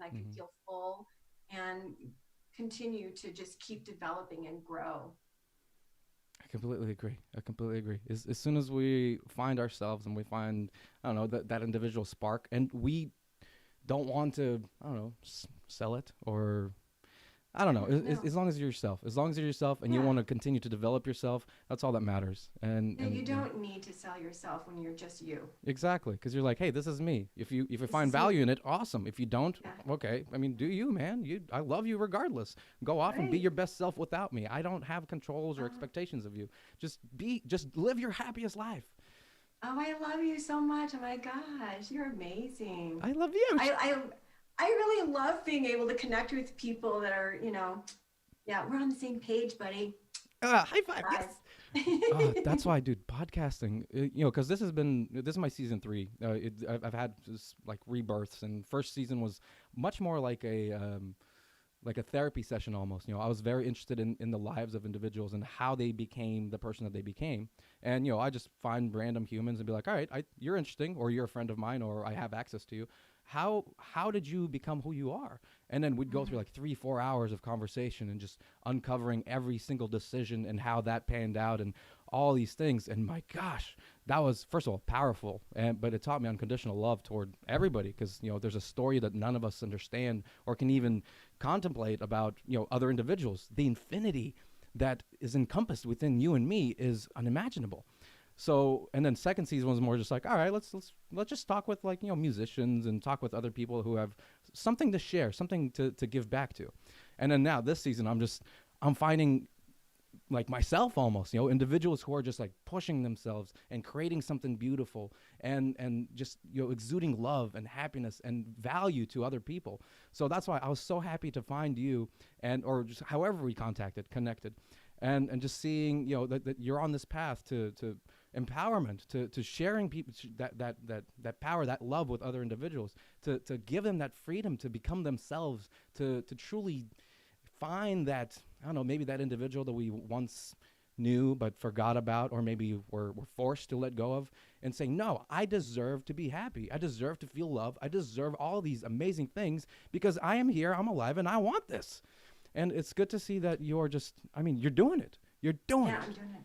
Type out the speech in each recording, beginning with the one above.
I can feel full and continue to just keep developing and grow. I completely agree. I completely agree. As soon as we find ourselves and we find, I don't know, that individual spark, and we don't want to, I don't know, sell it or I don't know. No. As long as you're yourself, as long as you're yourself, and you Yeah. want to continue to develop yourself, that's all that matters. Yeah, you don't need to sell yourself when you're just you. exactly, because you're like, hey, this is me. If you This find is value me. in it, awesome. If you don't, Yeah. okay. I mean, do you, man? I love you regardless. Go off and be Right. your best self without me. I don't have controls or Uh, expectations of you. Just live your happiest life. oh, I love you so much. Oh my gosh, you're amazing. I love you. I I I really love being able to connect with people that are, yeah, we're on the same page, buddy. High five. Yes. Guys. That's why, dude. Podcasting, because this is my season 3. I've had just like rebirths, and first season was much more like a therapy session almost. I was very interested in the lives of individuals and how they became the person that they became. And I just find random humans and be like, all right, you're interesting, or you're a friend of mine, or I have access to you. How did you become who you are? And then we'd go through Mhm. like 3-4 hours of conversation and just uncovering every single decision and how that panned out and all these things. And my gosh, that was first of all powerful, but it taught me unconditional love toward everybody, because there's a story that none of us understand or can even contemplate about other individuals. The infinity that is encompassed within you and me is unimaginable. So, and then second season was more just like, all right, let's just talk with like musicians and talk with other people who have something to share, something to give back to. And then now this season, I'm finding like myself almost, individuals who are just like pushing themselves and creating something beautiful, and just exuding love and happiness and value to other people. So that's why I was so happy to find you, and or just however we connected, and just seeing that you're on this path to empowerment, to sharing people that power, that love with other individuals, to give them that freedom to become themselves, to truly find that, I don't know, maybe that individual that we once knew but forgot about, or maybe were forced to let go of, and saying, no, I deserve to be happy. I deserve to feel love. I deserve all these amazing things because I am here, I'm alive, and I want this. And it's good to see that you're just, I mean, you're doing it. You're doing Yeah, I'm it. doing it.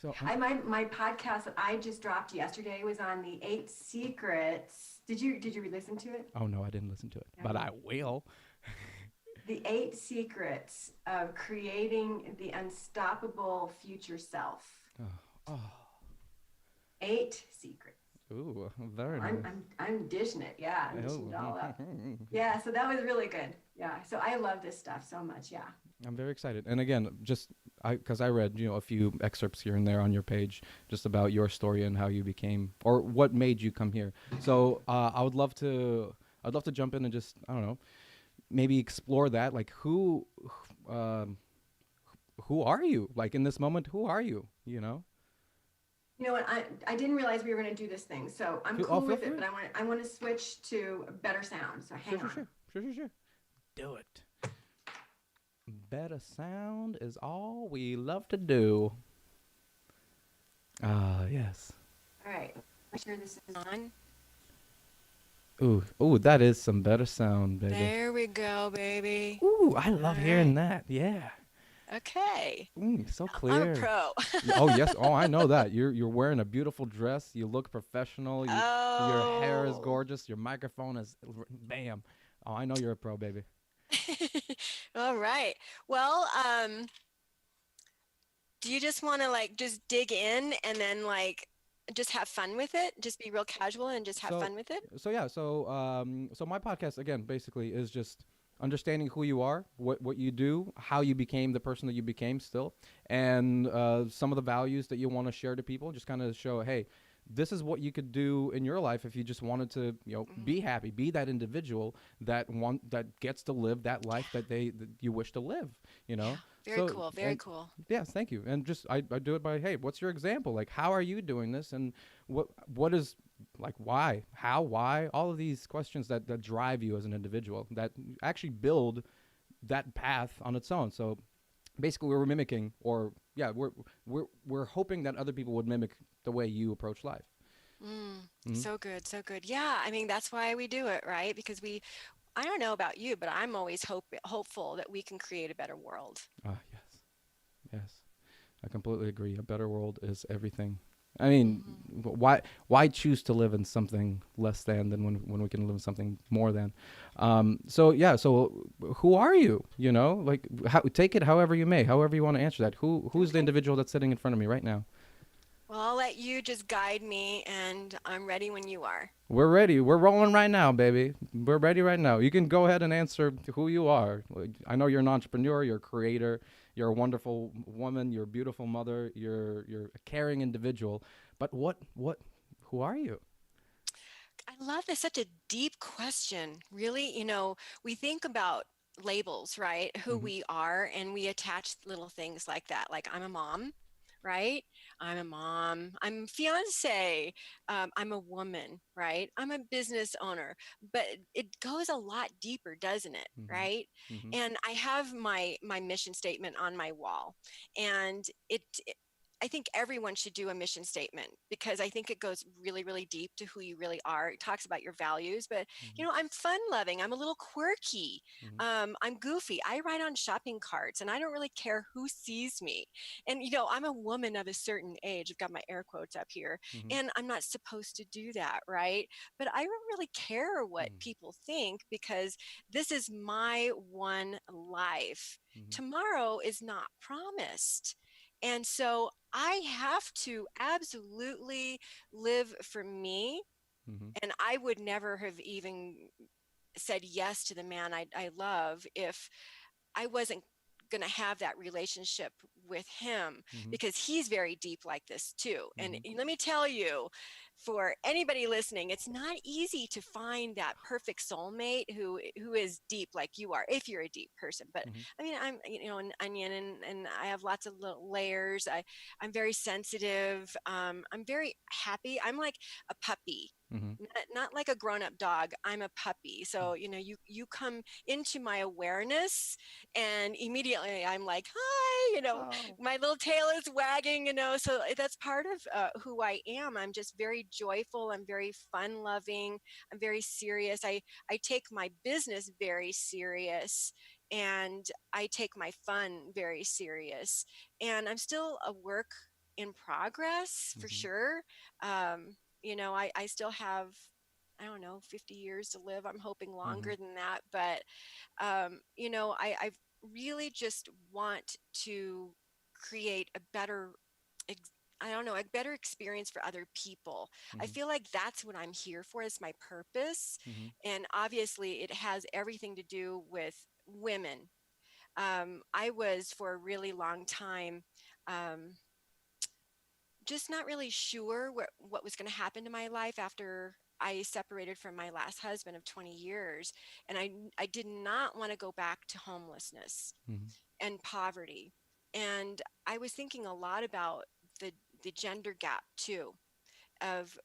So, My podcast that I just dropped yesterday was on the 8 secrets. Did you listen to it? oh no, I didn't listen to it, but Okay. I will. The 8 secrets of creating the unstoppable future self. Oh, oh, 8 secrets. ooh, So very I'm nice. I'm I'm dishing it. Yeah, I'm dishing Oh, it all up. Yeah, so that was really good. Yeah, so I love this stuff so much. Yeah. I'm very excited. And again, just because I read, a few excerpts here and there on your page, just about your story and how you became, or what made you come here. So I'd love to jump in and just, I don't know, maybe explore that. Like, um, who are you? Like in this moment, who are you? You know what? I didn't realize we were going to do this thing, so I'm Oh, cool feel with it. free. But I want to switch to a better sound. So Sure, hang sure, on. sure, sure, sure, sure. Do it. Better sound is all we love to do. Ah, yes. All right. Make sure this is on. Ooh, ooh, that is some better sound, baby. There we go, baby. Ooh, I All love hearing right. that. Yeah. Okay. So I'm a clear. pro. Oh yes. Oh, I know that. You're wearing a beautiful dress. You look professional. Your hair is Oh. gorgeous. Your microphone is bam. Oh, I know you're a pro, baby. All right. Well, do you just want to like just dig in and then like just have fun with it? Just be real casual and just have So, fun with it? yeah. So my podcast again basically is just understanding who you are, what you do, how you became the person that you became still, and some of the values that you want to share to people. Just kind of show, hey, this is what you could do in your life if you just wanted to, Mhm. be happy, be that individual that gets to live that life that you wish to live. You Yeah. know. Very So cool. Very and cool. yes, thank you. And just I do it by, hey, what's your example? Like, how are you doing this? And what is, like, why, how, why, all of these questions that drive you as an individual, that actually build that path on its own. So basically we're mimicking, or yeah, we're hoping that other people would mimic the way you approach life. Mm, Hmm. so good. So good. Yeah. I mean, that's why we do it, right? Because I don't know about you, but I'm always hopeful that we can create a better world. Ah, yes, yes. I completely agree. A better world is everything. I mean, Hmm. why choose to live in something less than when we can live in something more than? So yeah. So who are you? You know, like take it however you may, however you want to answer that. Who's the Okay. individual that's sitting in front of me right now? Well, I'll let you just guide me, and I'm ready when you are. We're ready. We're rolling right now, baby. We're ready right now. You can go ahead and answer who you are. Like, I know you're an entrepreneur, you're a creator, you're a wonderful woman, you're a beautiful mother, you're a caring individual. But who are you? I love this. Such a deep question. Really, we think about labels, right? Who Mhm. we are, and we attach little things like that. Like, I'm a mom, right? I'm a mom. I'm fiance. I'm a woman, right? I'm a business owner. But it goes a lot deeper, doesn't it? Mhm. Right? Mhm. And I have my mission statement on my wall, and I think everyone should do a mission statement because I think it goes really, really deep to who you really are. It talks about your values, but Mhm. I'm fun loving. I'm a little quirky. Mhm. I'm goofy. I write on shopping carts and I don't really care who sees me. And, I'm a woman of a certain age. I've got my air quotes up here, Mhm. and I'm not supposed to do that, right? But I don't really care what Mhm. people think because this is my one life. Mhm. Tomorrow is not promised. And so I have to absolutely live for me. Mhm. And I would never have even said yes to the man I love if I wasn't going to have that relationship with him, Mhm. because he's very deep like this too. And Mhm. let me tell you, for anybody listening, it's not easy to find that perfect soulmate who is deep like you are, if you're a deep person. But Mhm. I mean, I'm an onion, and I have lots of little layers. I'm very sensitive. I'm very happy. I'm like a puppy. Mhm. Not like a grown-up dog. I'm a puppy. So you come into my awareness, and immediately I'm like, hi, Oh. my little tail is wagging, so that's part of who I am. I'm just very joyful. I'm very fun loving. I'm very serious. I take my business very serious, and I take my fun very serious. And I'm still a work in progress for Mhm. sure. I still have, I don't know, 50 years to live. I'm hoping Mhm. longer than that. But I really just want to create a better, I don't know, a better experience for other people. I Mhm. feel like that's what I'm here for, is my purpose. Mhm. And obviously, it has everything to do with women. I was, for a really long time, um, just not really sure what was going to happen to my life after I separated from my last husband of 20 years. And I did not want to go back to homelessness Mhm. and poverty. And I was thinking a lot about the, the gender gap too, of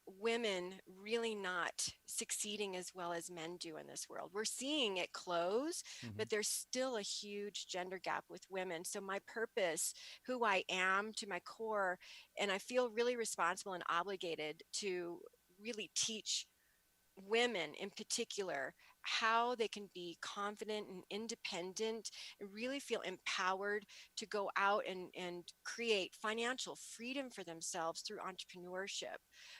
women really not succeeding as well as men do in this world. We're seeing it close, Mhm. but there's still a huge gender gap with women. So my purpose, who I am to my core, and I feel really responsible and obligated to really teach women in particular how they can be confident and independent and really feel empowered to go out and create financial freedom for themselves through entrepreneurship,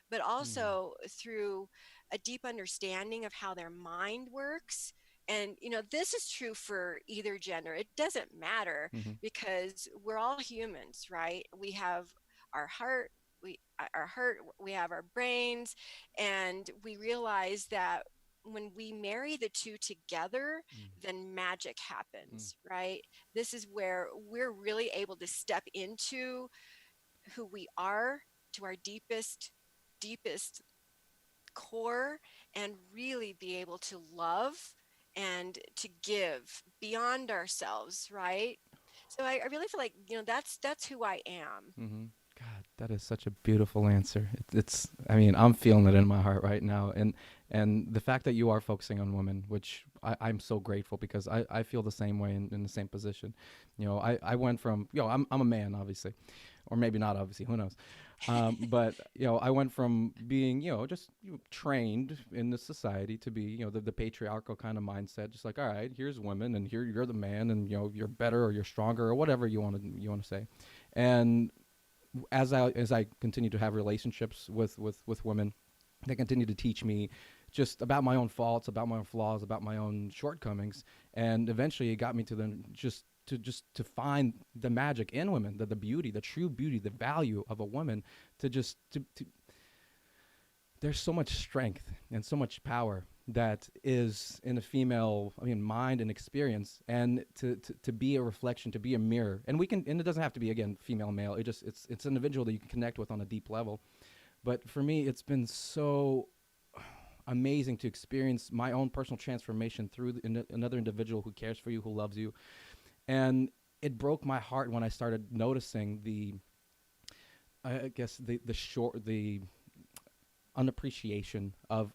but Mhm. also through a deep understanding of how their mind works. And this is true for either gender. It doesn't matter, Mhm. because we're all humans, right? We have our heart, we have our brains, and we realize that when we marry the two together, Mhm. then magic Mhm. happens, right? This is where we're really able to step into who we are, to our deepest core, and really be able to love and to give beyond ourselves, right? So I really feel like that's who I am. Mm-hmm. God, that is such a beautiful answer. It's, I mean, I'm feeling it in my heart right now, and the fact that you are focusing on women, which I'm so grateful because I feel the same way in the same position. I went from, I'm a man, obviously, or maybe not, obviously, who knows. But I went from being just trained in the society to be the patriarchal kind of mindset, just like, all right, here's women, and here you're the man, and you're better or you're stronger or whatever you want to say. And as I continue to have relationships with women, they continue to teach me just about my own faults, about my own flaws, about my own shortcomings, and eventually it got me to then just to find the magic in women, the beauty, the true beauty, the value of a woman. To there's so much strength and so much power that is in a female, I mean, mind and experience, and to be a reflection, to be a mirror. And it doesn't have to be, again, female, male. It's an individual that you can connect with on a deep level. But for me, it's been so amazing to experience my own personal transformation through another individual who cares for you, who loves you. And it broke my heart when I started noticing I guess the unappreciation of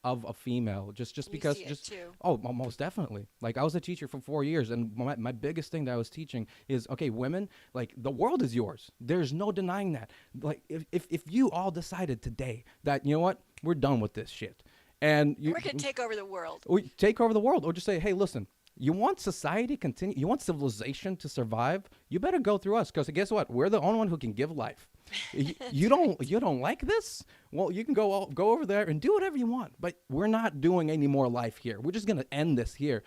a female, just You because, see it just, too. oh, most definitely. Like, I was a teacher for 4 years, and my biggest thing that I was teaching is, okay, women, like, the world is yours, there's no denying that. Like, if you all decided today that, you know what, we're done with this shit, and We're going to take over the world. we take over the world, or just say, hey, listen, you want society continue, you want civilization to survive, you better go through us, because guess what, we're the only one who can give life. You don't Right. you don't like this? Well, you can go over there and do whatever you want, but we're not doing any more life here. We're just gonna end this here,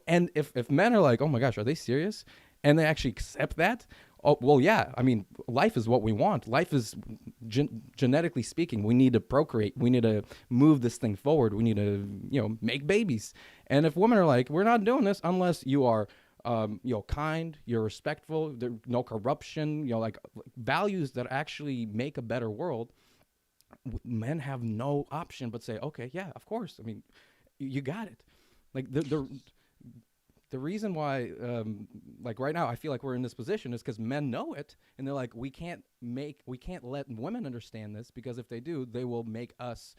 And if men are like, oh my gosh, are they serious? And they actually accept that. Oh well, yeah. I mean, life is what we want. Life is genetically speaking. We need to procreate. We need to move this thing forward. We need to make babies. And if women are like, we're not doing this unless you are kind, you're respectful, there no corruption, like values that actually make a better world. Men have no option but say, okay, yeah, of course. I mean, you got it. Like the reason why, like right now, I feel like we're in this position is because men know it, and they're like, we can't let women understand this, because if they do, they will make us,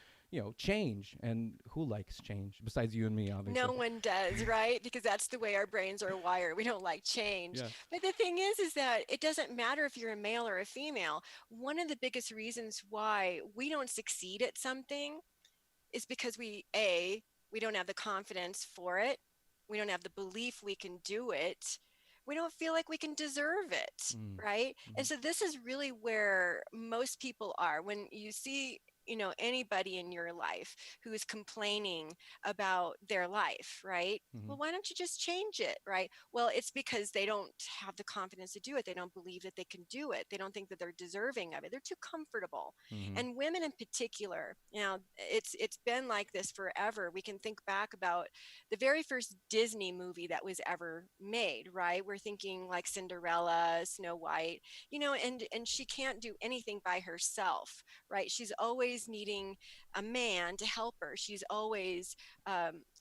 change. And who likes change besides you and me, No obviously? one does, right? Because that's the way our brains are wired. We don't like change. Yeah. But the thing is that it doesn't matter if you're a male or a female. One of the biggest reasons why we don't succeed at something is because we don't have the confidence for it. We don't have the belief we can do it. We don't feel like we can deserve it, Mm. right? And Mhm. so this is really where most people are. When you see, anybody in your life who is complaining about their life, right? Mhm. Well, why don't you just change it, right? Well, it's because they don't have the confidence to do it. They don't believe that they can do it. They don't think that they're deserving of it. They're too comfortable. Mhm. And women in particular, it's been like this forever. We can think back about the very first Disney movie that was ever made, right? We're thinking like Cinderella, Snow White, and she can't do anything by herself, right? She's always needing a man to help her. She's always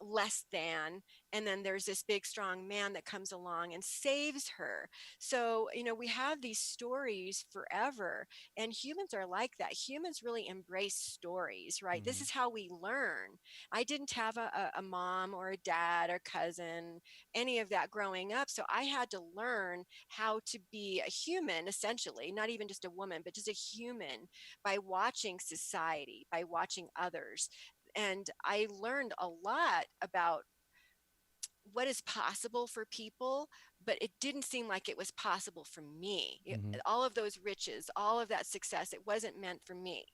less than. And then there's this big, strong man that comes along and saves her. So, we have these stories forever, and humans are like that. Humans really embrace stories, right? This Mhm. is how we learn. I didn't have a mom or a dad or cousin, any of that growing up. So I had to learn how to be a human, essentially, not even just a woman, but just a human, by watching society, by watching others. And I learned a lot about what is possible for people, but it didn't seem like it was possible for me. Mhm. All of those riches, all of that success, it wasn't meant for me,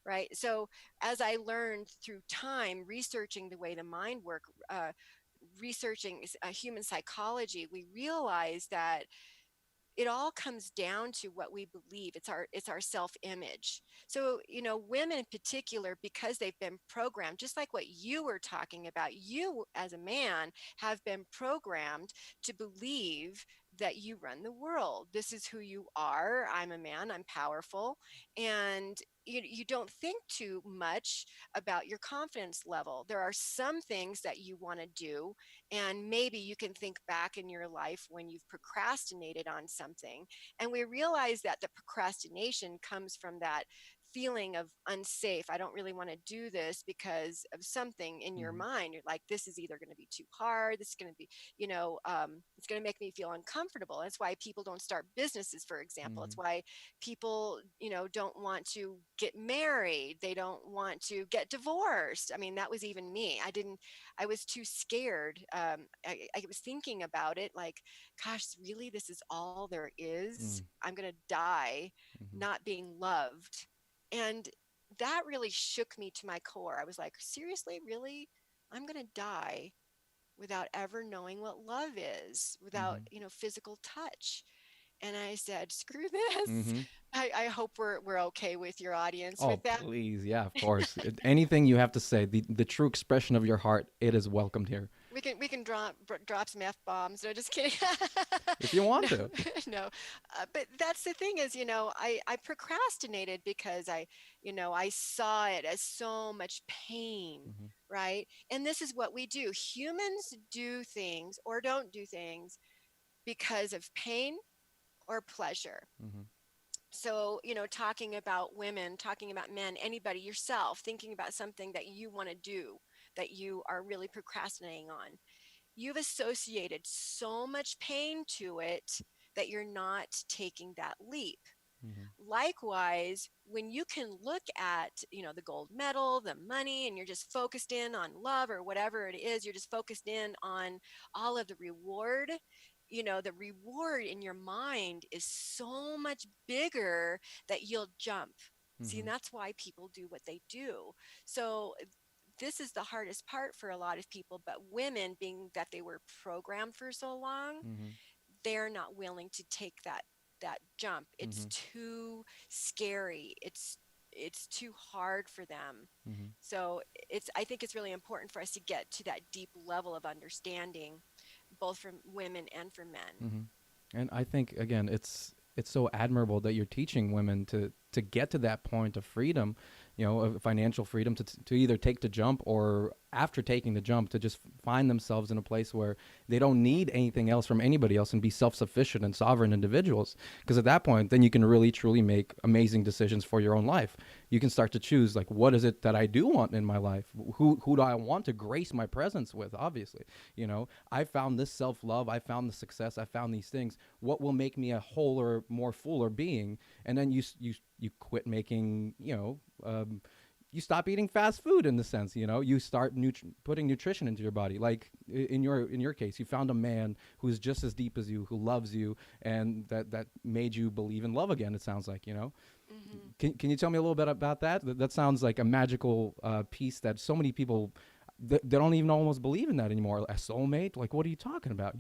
right? So as I learned through time, researching the way the mind works, researching human psychology, we realized that it all comes down to what we believe. It's our self-image. So, women in particular, because they've been programmed, just like what you were talking about, you as a man have been programmed to believe that you run the world. This is who you are. I'm a man, I'm powerful. And you don't think too much about your confidence level. There are some things that you want to do, and maybe you can think back in your life when you've procrastinated on something. And we realize that the procrastination comes from that feeling of unsafe. I don't really want to do this because of something in your Mm-hmm. mind. You're like, this is either going to be too hard. This is going to be, it's going to make me feel uncomfortable. That's why people don't start businesses, for example. Mm-hmm. It's why people, don't want to get married. They don't want to get divorced. I mean, that was even me. I was too scared. I was thinking about it like, gosh, really, this is all there is. I'm going to die Mm-hmm. not being loved. And that really shook me to my core. I was like, seriously, really? I'm going to die without ever knowing what love is, without, Mm-hmm. physical touch. And I said, screw this. Mm-hmm. I hope we're okay with your audience Oh, with that. please. Yeah, of course. Anything you have to say, the true expression of your heart, it is welcomed here. We can drop some f bombs. No, just kidding. If you want No, to. no. But that's the thing is, I procrastinated because I saw it as so much pain, Mm-hmm. right? And this is what we do. Humans do things or don't do things because of pain or pleasure. Mm-hmm. So, talking about women, talking about men, anybody, yourself, thinking about something that you want to do that you are really procrastinating on, you've associated so much pain to it that you're not taking that leap. Mm-hmm. Likewise, when you can look at, the gold medal, the money, and you're just focused in on love or whatever it is, you're just focused in on all of the reward, the reward in your mind is so much bigger that you'll jump. See, Mm-hmm. and that's why people do what they do. So this is the hardest part for a lot of people, but women, being that they were programmed for so long, Mm-hmm. they're not willing to take that jump. It's Mm-hmm. too scary. It's too hard for them. Mm-hmm. So I think it's really important for us to get to that deep level of understanding, both for women and for men. Mm-hmm. And I think again, it's so admirable that you're teaching women to get to that point of freedom, of financial freedom to either take the jump or after taking the jump to just find themselves in a place where they don't need anything else from anybody else and be self-sufficient and sovereign individuals. Because at that point, then you can really truly make amazing decisions for your own life. You can start to choose like, what is it that I do want in my life? Who do I want to grace my presence with? Obviously, I found this self-love, I found the success, I found these things. What will make me a wholer, more fuller being? And then you quit making, you stop eating fast food in the sense, you start putting nutrition into your body. Like in your case, you found a man who's just as deep as you, who loves you, and that made you believe in love again. It sounds like, Hmm. Can you tell me a little bit about that? That sounds like a magical piece that so many people they don't even almost believe in that anymore. A soulmate? Like, what are you talking about?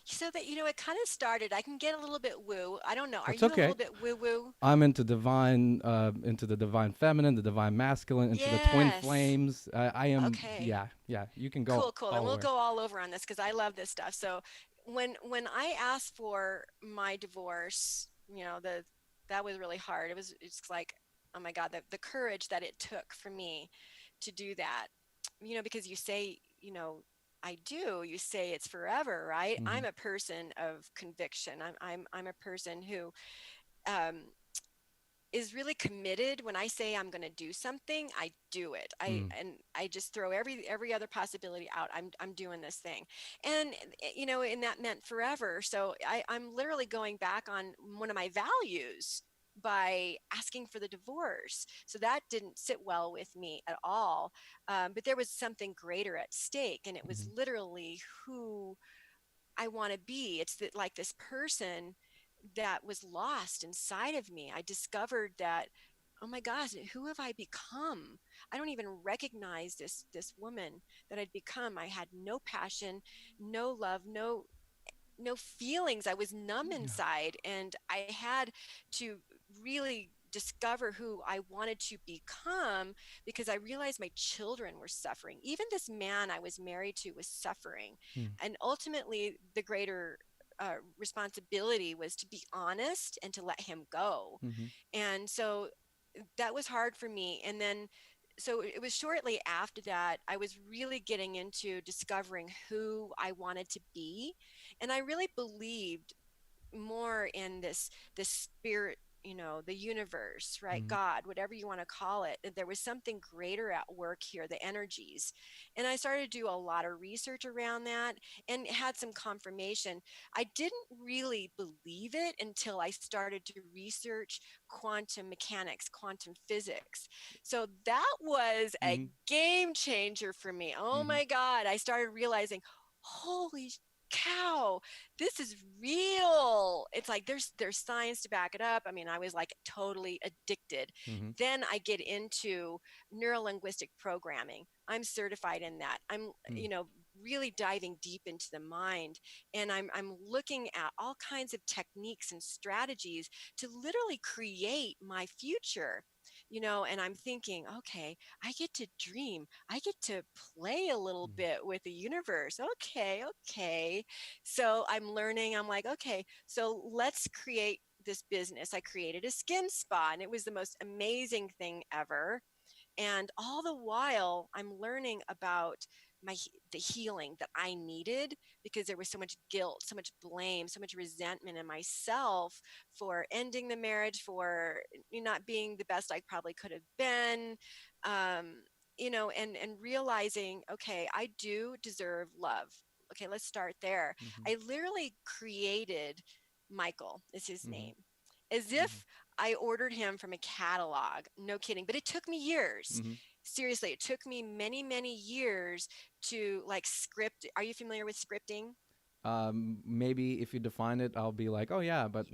So that, it kind of started, I can get a little bit woo. I don't know. Are That's you a little okay. bit woo woo? I'm into the divine feminine, the divine masculine, into the twin Yes. flames. I am, Okay. yeah, yeah. You can go Cool, cool. And all we'll over. go all over on this because I love this stuff. So when I asked for my divorce, that was really hard. It's like, oh my God, the courage that it took for me to do that. Because you say, you say it's forever, right? Hmm. I'm a person of conviction. I'm a person who um is really committed. When I say I'm going to do something, I do it. Mm. I just throw every other possibility out. I'm doing this thing. And and that meant forever. So I'm literally going back on one of my values by asking for the divorce. So that didn't sit well with me at all. But there was something greater at stake, and it was Hmm. literally who I want to be. It's that, like, this person that was lost inside of me. I discovered that, oh my gosh, who have I become? I don't even recognize this woman that I'd become. I had no passion, no love, no feelings. I was numb Yeah. inside, and I had to really discover who I wanted to become because I realized my children were suffering. Even this man I was married to was suffering. Mm. And ultimately, the greater responsibility was to be honest and to let him go. Hmm. And so that was hard for me. And then, so it was shortly after that, I was really getting into discovering who I wanted to be. And I really believed more in this spirit the universe, right? Mhm. God, whatever you want to call it. There was something greater at work here, the energies. And I started to do a lot of research around that and had some confirmation. I didn't really believe it until I started to research quantum mechanics, quantum physics. So that was a Mhm. game changer for me. Oh Mhm. my God. I started realizing, holy cow, this is real. It's like there's science to back it up. I mean, I was like totally addicted. Mhm. Then I get into neurolinguistic programming. I'm certified in that. I'm, Mhm. really diving deep into the mind, and I'm looking at all kinds of techniques and strategies to literally create my future. And I'm thinking, okay, I get to dream. I get to play a little Mhm. bit with the universe. Okay, okay. So I'm learning. I'm like, okay, so let's create this business. I created a skin spa, and it was the most amazing thing ever. And all the while, I'm learning about the healing that I needed, because there was so much guilt, so much blame, so much resentment in myself for ending the marriage, for not being the best I probably could have been. And realizing, okay, I do deserve love. Okay, let's start there. Mhm. I literally created Michael, is his Mhm. name, as Mhm. if I ordered him from a catalog. No kidding. But it took me years. Mhm. Seriously, it took me many, many years to like script. Are you familiar with scripting? Maybe if you define it, I'll be like, oh yeah, but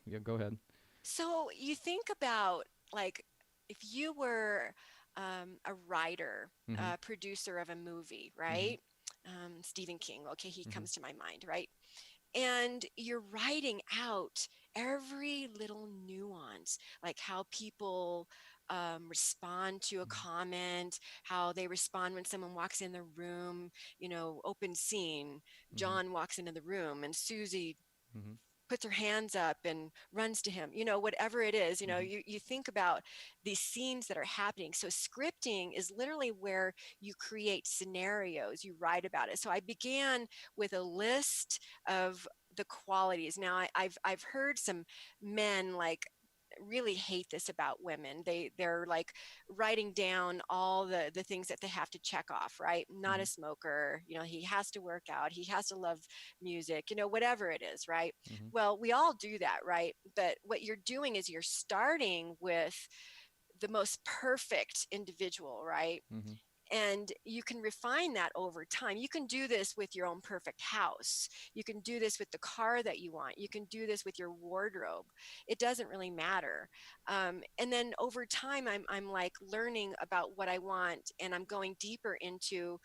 yeah, go ahead. So you think about, like, if you were a writer, Mhm. a producer of a movie, Mhm. right? Stephen King, okay, he Mhm. comes to my mind, right? And you're writing out every little nuance, like how people respond to a Mhm. comment, how they respond when someone walks in the room. Open scene, Mhm. John walks into the room and Susie Mhm. puts her hands up and runs to him. Whatever it is, Mhm. you think about these scenes that are happening. So scripting is literally where you create scenarios, you write about it. So I began with a list of the qualities. Now I've heard some men like really hate this about women. They're like writing down all the things that they have to check off, right? Not a Mhm. smoker, he has to work out, he has to love music, whatever it is, right? Mhm. Well, we all do that, right? But what you're doing is you're starting with the most perfect individual, right? Mhm. And you can refine that over time. You can do this with your own perfect house. You can do this with the car that you want. You can do this with your wardrobe. It doesn't really matter. And then over time, I'm like learning about what I want, and I'm going deeper into,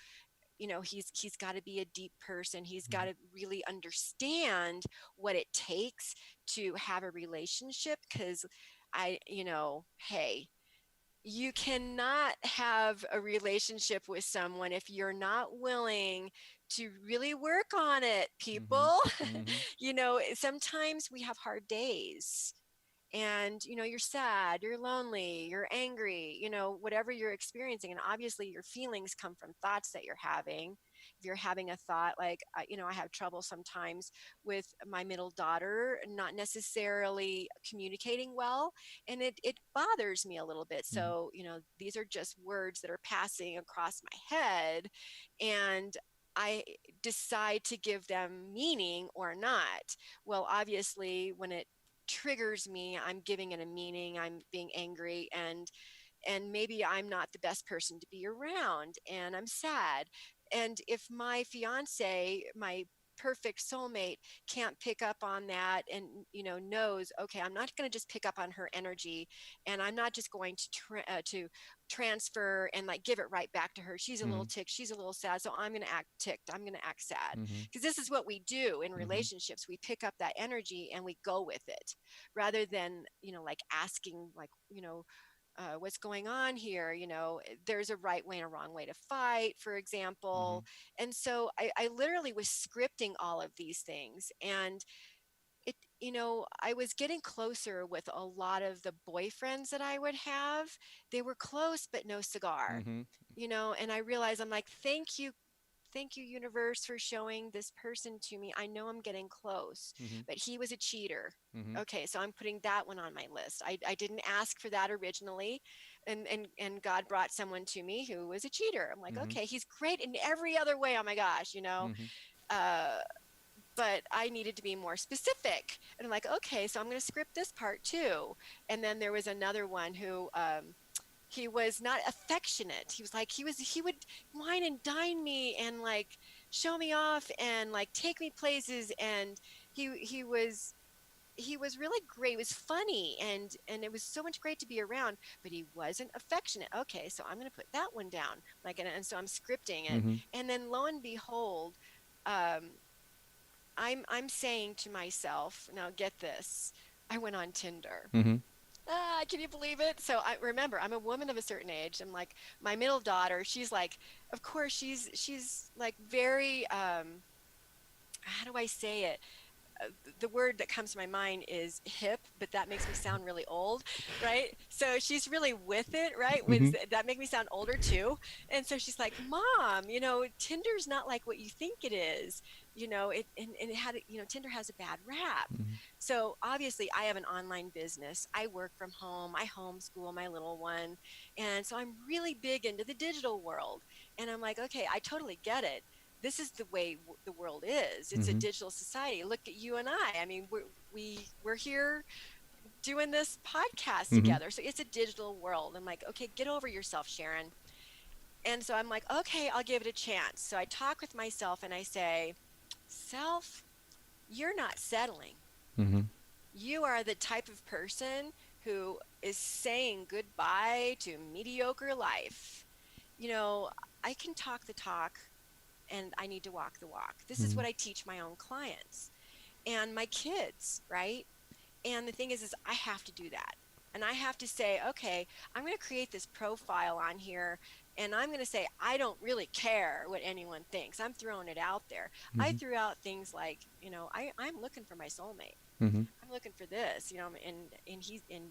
he's got to be a deep person. He's got Mhm. to really understand what it takes to have a relationship, because hey, you cannot have a relationship with someone if you're not willing to really work on it, Mhm. people. Mhm. Sometimes we have hard days, and you're sad, you're lonely, you're angry, whatever you're experiencing. And obviously your feelings come from thoughts that you're having. If you're having a thought like, I have trouble sometimes with my middle daughter not necessarily communicating well, and it bothers me a little bit. Mhm. So these are just words that are passing across my head, and I decide to give them meaning or not. Well, obviously when it triggers me, I'm giving it a meaning, I'm being angry, and maybe I'm not the best person to be around, and I'm sad. And if my fiance, my perfect soulmate, can't pick up on that, and knows, okay, I'm not going to just pick up on her energy, and I'm not just going to transfer and like give it right back to her. She's a little Mhm. ticked, she's a little sad, so I'm going to act ticked, I'm going to act sad. Mhm. Because this is what we do in Mhm. relationships. We pick up that energy and we go with it, rather than like asking, like, what's going on here. There's a right way and a wrong way to fight, for example. Mhm. And so I literally was scripting all of these things, and I was getting closer with a lot of the boyfriends that I would have. They were close but no cigar. Mhm. And I realized, I'm like, thank you, universe, for showing this person to me. I know I'm getting close, Mm-hmm. but he was a cheater. Mm-hmm. Okay, so I'm putting that one on my list. I didn't ask for that originally, and God brought someone to me who was a cheater. I'm like, Mm-hmm. okay, he's great in every other way. Oh my gosh, Mm-hmm. uh, but I needed to be more specific. And I'm like, okay, so I'm going to script this part too. And then there was another one who he was not affectionate. He was like he would wine and dine me and like show me off and like take me places, and he was really great. It was funny, and it was so much great to be around, but he wasn't affectionate. Okay, so I'm going to put that one down. Like, and so I'm scripting it, Mm-hmm. and then lo and behold, um, I'm saying to myself, now get this, I went on Tinder. Mm-hmm. Can you believe it? So I remember I'm a woman of a certain age. I'm like my middle daughter. She's like, of course, she's like very how do I say it? The word that comes to my mind is hip, but that makes me sound really old, right? So she's really with it, right? Mm-hmm. That make me sound older too. And so she's like, "Mom, Tinder's not like what you think it is. And it had, Tinder has a bad rap." Mm-hmm. So obviously, I have an online business. I work from home. I homeschool my little one, and so I'm really big into the digital world. And I'm like, okay, I totally get it. This is the way the world is. It's a Mm-hmm. digital society. Look at you and I. I mean, we're here doing this podcast Mm-hmm. together. So it's a digital world. I'm like, okay, get over yourself, Sharon. And so I'm like, okay, I'll give it a chance. So I talk with myself and I say, self, you're not settling. Mm-hmm. You are the type of person who is saying goodbye to mediocre life. You know, I can talk the talk and I need to walk the walk. This is Mm-hmm. what I teach my own clients and my kids, right? And the thing is I have to do that. And I have to say, okay, I'm going to create this profile on here, and I'm going to say, I don't really care what anyone thinks. I'm throwing it out there. I Mm-hmm. threw out things like, I'm looking for my soulmate. Mm-hmm. I'm looking for this, and he's, and,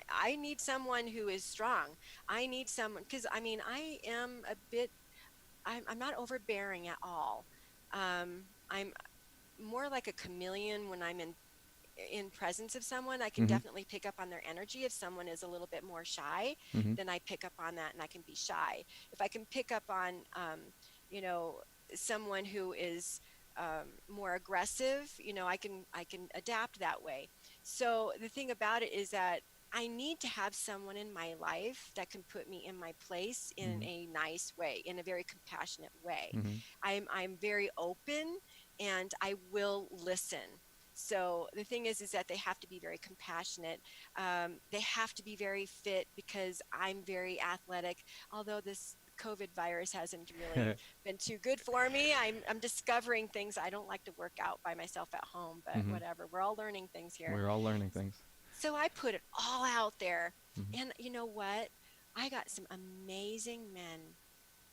I need someone who is strong. I need someone, because I am a bit, I'm not overbearing at all. I'm more like a chameleon when I'm in presence of someone. I can Mm-hmm. definitely pick up on their energy. If someone is a little bit more shy, Mm-hmm. then I pick up on that and I can be shy. If I can pick up on, you know, someone who is more aggressive, I can adapt that way. So the thing about it is that I need to have someone in my life that can put me in my place in Mm-hmm. a nice way, in a very compassionate way. Mm-hmm. I'm very open and I will listen. So the thing is that they have to be very compassionate. They have to be very fit because I'm very athletic. Although this COVID virus hasn't really been too good for me, I'm discovering things. I don't like to work out by myself at home, but Mm-hmm. whatever. We're all learning things here. We're all learning things. So I put it all out there, Mm-hmm. and you know what? I got some amazing men.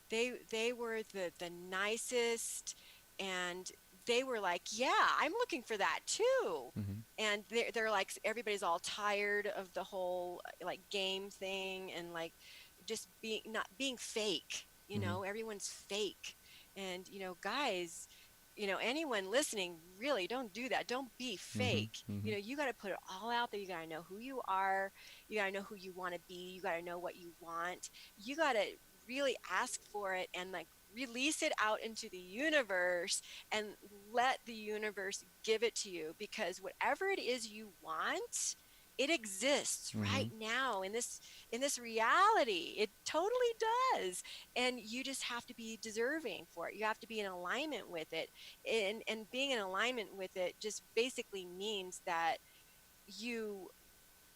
They were the nicest, and they were like, yeah, I'm looking for that too. Mm-hmm. And they're like, everybody's all tired of the whole like game thing, and like just being, not being fake. Mm-hmm. Everyone's fake. And guys, anyone listening, really don't do that. Don't be Mm-hmm. fake. Mm-hmm. You got to put it all out there. You got to know who you are. You got to know who you want to be. You got to know what you want. You got to really ask for it and like release it out into the universe and let the universe give it to you, because whatever it is you want, it exists Mm-hmm. right now in this reality. It totally does. And you just have to be deserving for it. You have to be in alignment with it. And being in alignment with it just basically means that you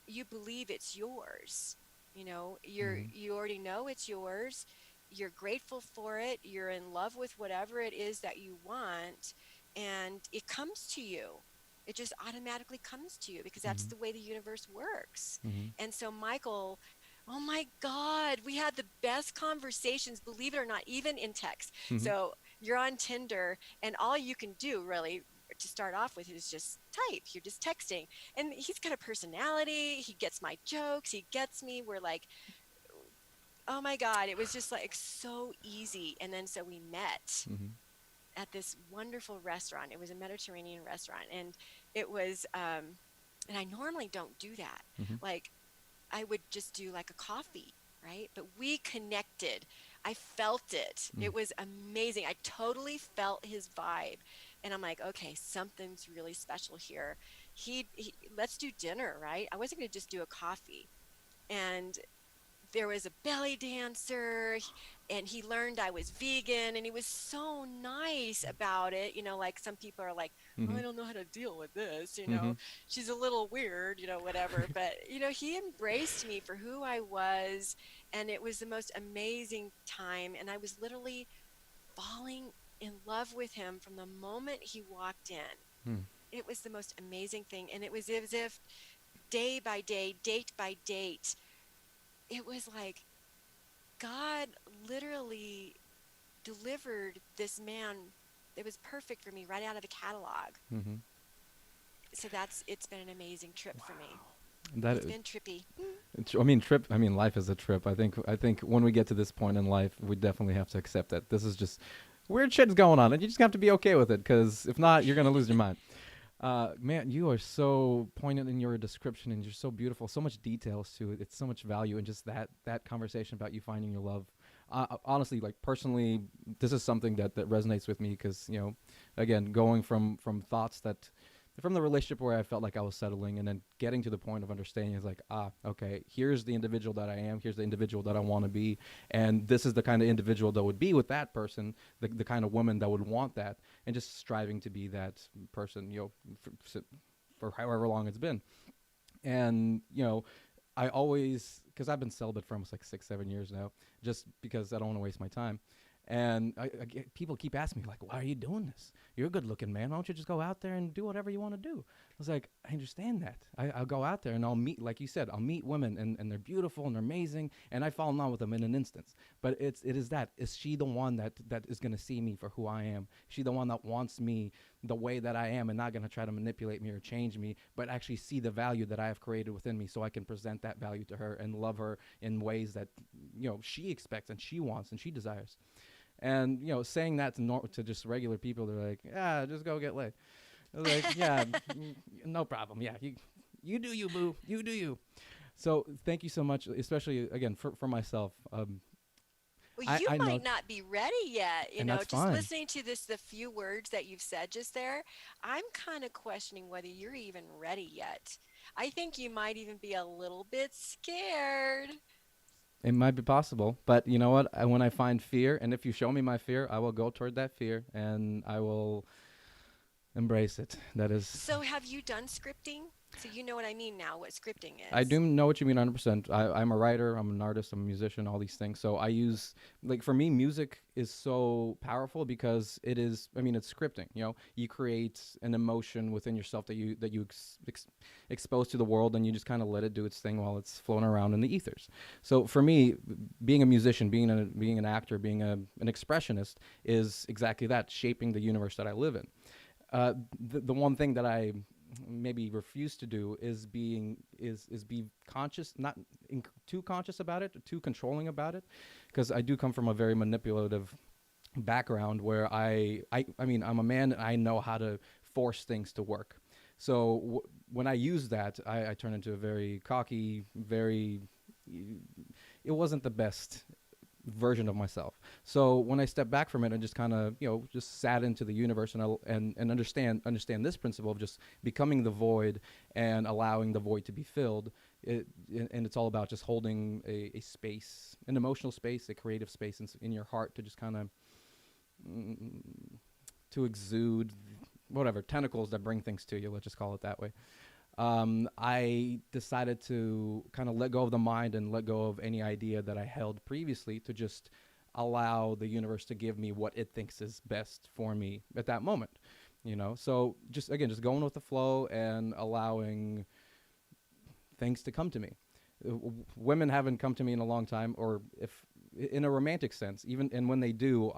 you believe it's yours. Mm-hmm. You already know it's yours. You're grateful for it. You're in love with whatever it is that you want, and it comes to you. It just automatically comes to you because that's Mm-hmm. the way the universe works. Mm-hmm. And so, Michael, oh my God, we had the best conversations, believe it or not, even in text. Mm-hmm. So you're on Tinder, and all you can do really to start off with is just type. You're just texting. And he's got a personality. He gets my jokes. He gets me. We're like, Oh my God, it was just like so easy. And then so we met Hmm. at this wonderful restaurant. It was a Mediterranean restaurant, and it was, and I normally don't do that. Hmm. Like, I would just do like a coffee, right? But we connected. I felt it. Mm. It was amazing. I totally felt his vibe. And I'm like, okay, something's really special here. Let's do dinner, right? I wasn't going to just do a coffee. And there was a belly dancer, and he learned I was vegan, and he was so nice about it. Like some people are like, oh, I Hmm. don't know how to deal with this, Hmm. she's a little weird, whatever. But he embraced me for who I was, and it was the most amazing time. And I was literally falling in love with him from the moment he walked in. Mm. It was the most amazing thing, and it was as if day by day, date by date, it was like God literally delivered this man that was perfect for me right out of the catalog. Hmm. So it's been an amazing trip for me. That It's been trippy. I mean, trip. I mean, life is a trip. I think when we get to this point in life, we definitely have to accept that this is just weird shit's going on, and you just have to be okay with it. Because if not, you're gonna lose your mind. Man, you are so poignant in your description, and you're so beautiful. So much details to it. It's so much value in just that conversation about you finding your love. Honestly, like personally, this is something that resonates with me because again, going from thoughts that from the relationship where I felt like I was settling, and then getting to the point of understanding is like, okay, here's the individual that I am, here's the individual that I want to be, and this is the kind of individual that would be with that person, the kind of woman that would want that, and just striving to be that person, for however long it's been. And I always, because I've been celibate for almost like 6-7 years now, just because I don't want to waste my time. And people keep asking me, like, why are you doing this? You're a good looking man. Why don't you just go out there and do whatever you want to do? I was like, I understand that. I'll go out there and I'll meet, like you said, I'll meet women, and they're beautiful and they're amazing. And I fall in love with them in an instance. But it is that. Is she the one that is going to see me for who I am? Is she the one that wants me the way that I am and not going to try to manipulate me or change me, but actually see the value that I have created within me so I can present that value to her and love her in ways that, she expects and she wants and she desires. And saying that to just regular people, they're like, yeah, just go get laid. I was like, yeah, no problem. Yeah, you do you, boo. You do you. So thank you so much, especially again for myself. Well, I you I know, might not be ready yet. and that's Just fine. listening to the few words that you've said just there, I'm kind of questioning whether you're even ready yet. I think you might even be a little bit scared. It might be possible, but you know what? When I find fear, and if you show me my fear, I will go toward that fear, and I will embrace it. That is, So, have you done scripting? So, you know what I mean now, what scripting I do is. know what you mean 100%. I'm a writer, I'm an artist, I'm a musician, all these things. So I use, like, for me, music is so powerful because it is, I mean, it's scripting. You create an emotion within yourself that you expose to the world, and you just kind of let it do its thing while it's floating around in the ethers. So for me, being a musician, being an actor, being an expressionist is exactly that, shaping the universe that I live in. The one thing that I maybe refuse to do is be conscious, not too conscious about it, too controlling about it, because I do come from a very manipulative background where I mean, I'm a man and I know how to force things to work. So when I use that, I turn into a very cocky, very, it wasn't the best version of myself. So when I stepped back from it and just kind of, just sat into the universe, and understand this principle of just becoming the void and allowing the void to be filled. And it's all about just holding a space, an emotional space, a creative space in your heart to just kind of, mm, to exude whatever tentacles that bring things to you. Let's just call it that way. I decided to kind of let go of the mind and let go of any idea that I held previously to just allow the universe to give me what it thinks is best for me at that moment. So just going with the flow and allowing things to come to me. Women haven't come to me in a long time, or if in a romantic sense, even, and when they do,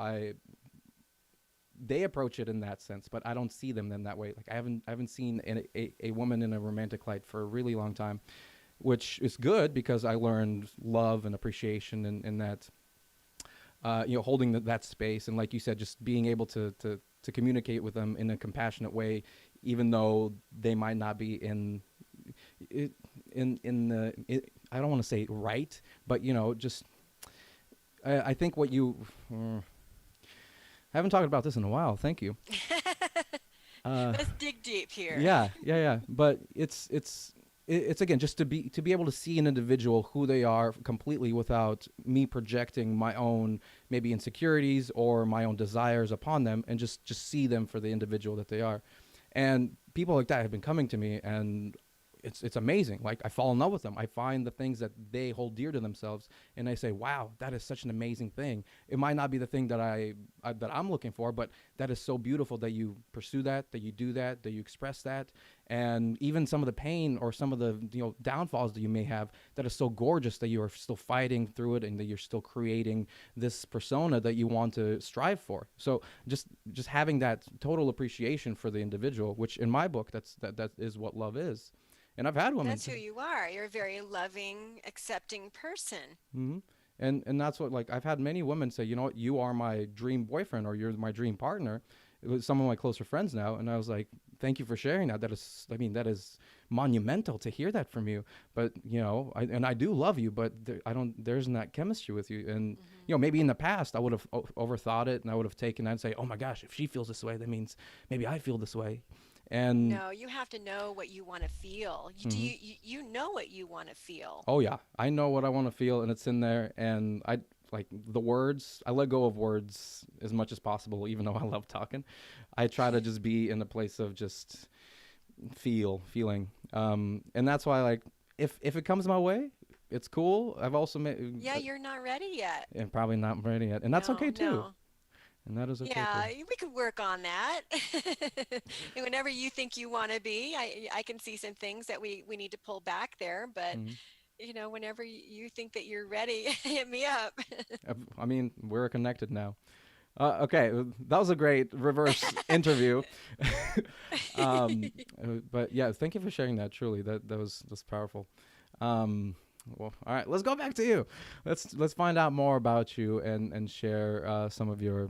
they approach it in that sense, but I don't see them in that way. Like I haven't seen a woman in a romantic light for a really long time, which is good because I learned love and appreciation in that, holding that space. And like you said, just being able to communicate with them in a compassionate way, even though they might not be it, in the, I don't want to say right, but just, I think what you, I haven't talked about this in a while. Thank you. Uh, Let's dig deep here. yeah. But it's again just to be able to see an individual who they are completely without me projecting my own maybe insecurities or my own desires upon them, and just see them for the individual that they are. And people like that have been coming to me, and it's amazing. Like, I fall in love with them. I find the things that they hold dear to themselves, and I say, "Wow, that is such an amazing thing." It might not be the thing that that I'm looking for, but that is so beautiful that you pursue that you do that you express that, and even some of the pain or some of the downfalls that you may have, that is so gorgeous that you are still fighting through it, and that you're still creating this persona that you want to strive for. So just having that total appreciation for the individual, which in my book, that is what love is. And I've had women. That's who you are. You're a very loving, accepting person. Hmm. And that's what, like, I've had many women say, you know what, you are my dream boyfriend, or you're my dream partner. It was some of my closer friends now, and I was like, thank you for sharing that. That is, I mean, that is monumental to hear that from you. But I do love you, but there isn't that chemistry with you. And maybe in the past I would have overthought it, and I would have taken that and say, oh my gosh, if she feels this way, that means maybe I feel this way. And No, you have to know what you want to feel. Do mhm. you know what you want to feel? Oh yeah, I know what I want to feel, and it's in there. And I like the words. I let go of words as much as possible, even though I love talking. I try to just be in a place of just feeling. And that's why, like, if it comes my way, it's cool. I've also made, Yeah, you're not ready yet. and probably not ready yet, and that's No, okay too. no. And that is okay Yeah, too. we could work on that. And whenever you think you want to be, I can see some things that we need to pull back there, but Mhm. whenever you think that you're ready, hit me up. I mean, we're connected now. Okay, that was a great reverse interview. um, but yeah, thank you for sharing that. Truly, that's powerful. Um, well, all right, let's go back to you. Let's find out more about you, and share some of your,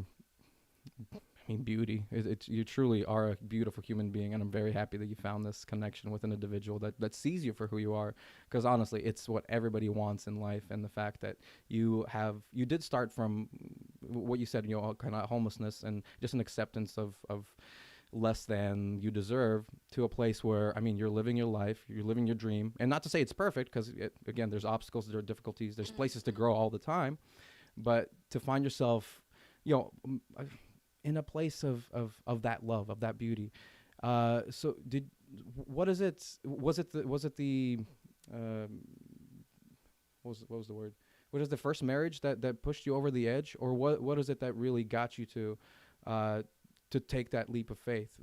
I mean, beauty. You truly are a beautiful human being, and I'm very happy that you found this connection with an individual that sees you for who you are. Because honestly, it's what everybody wants in life, and the fact that you did start from what you said, kind of homelessness and just an acceptance of less than you deserve, to a place where, I mean, you're living your life, you're living your dream. And not to say it's perfect, because again, there's obstacles, there are difficulties, there's places to Mhm. grow all the time, but to find yourself, you know, in a place of that love, of that beauty. So what is it? Was it the um, what was the word? What is the first marriage that pushed you over the edge, or what is it that really got you uh, to take that leap of faith?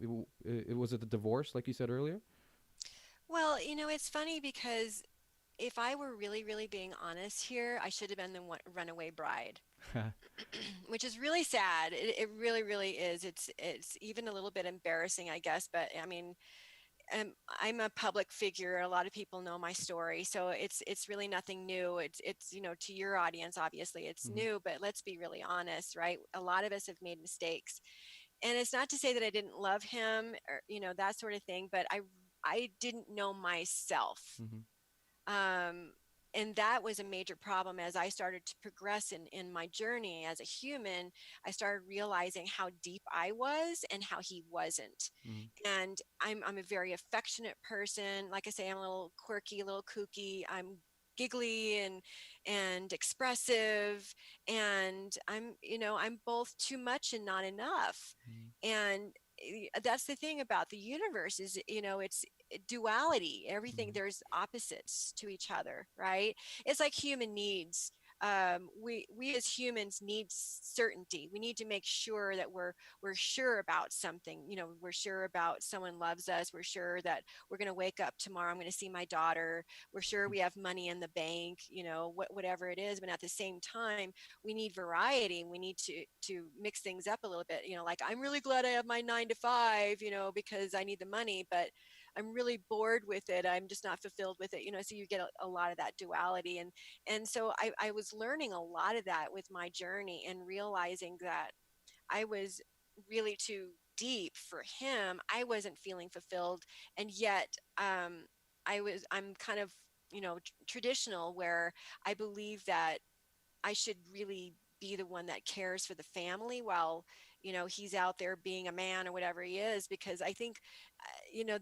Was it the divorce, like you said earlier? Well, it's funny because if I were really, really being honest here, I should have been the runaway bride, which is really sad. It really, really is. It's even a little bit embarrassing, I guess. But I mean, I'm a public figure. A lot of people know my story, so it's really nothing new. It's to your audience, obviously, it's Mhm. new. But let's be really honest, right? A lot of us have made mistakes, and it's not to say that I didn't love him or that sort of thing, but I didn't know myself. Mhm. um, and that was a major problem as I started to progress in my journey as a human. I started realizing how deep I was and how he wasn't. Mhm. And I'm a very affectionate person. Like I say, I'm a little quirky, a little kooky. I'm giggly and expressive, and I'm both too much and not enough. Mhm. And that's the thing about the universe is it's duality. Everything, Mhm. there's opposites to each other, right? It's like human needs. We as humans need certainty. We need to make sure that we're sure about something. We're sure about someone loves us. We're sure that we're going to wake up tomorrow, I'm going to see my daughter. We're sure we have money in the bank, whatever it is. But at the same time, we need variety. We need to mix things up a little bit. Like, I'm really glad I have my 9 to 5, because I need the money, but I'm really bored with it. I'm just not fulfilled with it. So you get a lot of that duality. And so I was learning a lot of that with my journey and realizing that I was really too deep for him. I wasn't feeling fulfilled. And yet, I'm kind of, traditional, where I believe that I should really be the one that cares for the family while, he's out there being a man or whatever he is. Because I think,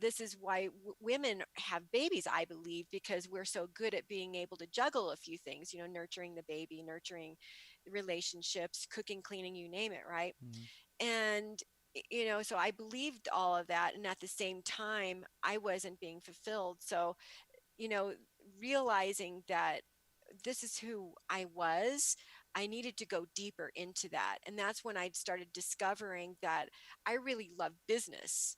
this is why women have babies, I believe, because we're so good at being able to juggle a few things, nurturing the baby, nurturing relationships, cooking, cleaning, you name it, right? Mm-hmm. And so I believed all of that, and at the same time I wasn't being fulfilled. So, you know realizing that this is who I was, I needed to go deeper into that. And that's when I started discovering that I really love business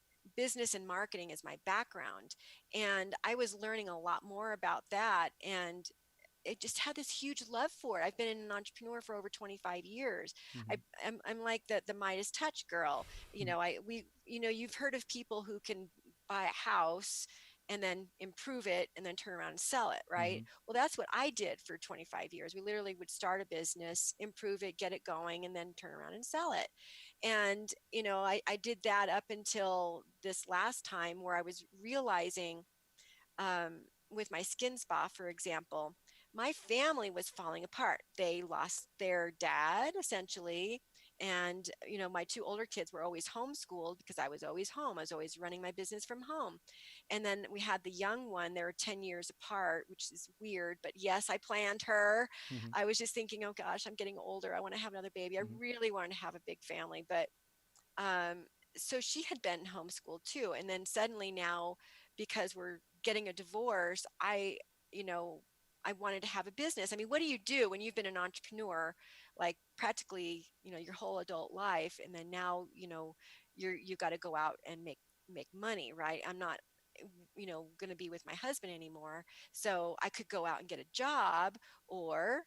and marketing is my background. And I was learning a lot more about that, and I just had this huge love for it. I've been an entrepreneur for over 25 years. I, Mm-hmm. I'm like the Midas touch girl. You've heard of people who can buy a house and then improve it and then turn around and sell it, Mm-hmm. right? Well, that's what I did for 25 years. We literally would start a business, improve it, get it going, and then turn around and sell it. And, I did that up until this last time, where I was realizing, with my skin spa, for example, my family was falling apart. They lost their dad, essentially. And, my two older kids were always homeschooled because I was always home. I was always running my business from home. And then we had the young one. They were 10 years apart, which is weird. But yes, I planned her. Mm-hmm. I was just thinking, oh gosh, I'm getting older. I want to have another baby. I Mm-hmm. really wanted to have a big family. But um, so she had been homeschooled too. And then suddenly now, because we're getting a divorce, you know, I wanted to have a business. I mean, what do you do when you've been an entrepreneur, like practically, your whole adult life, and then now, you got to go out and make money, right? I'm not, going to be with my husband anymore, so I could go out and get a job or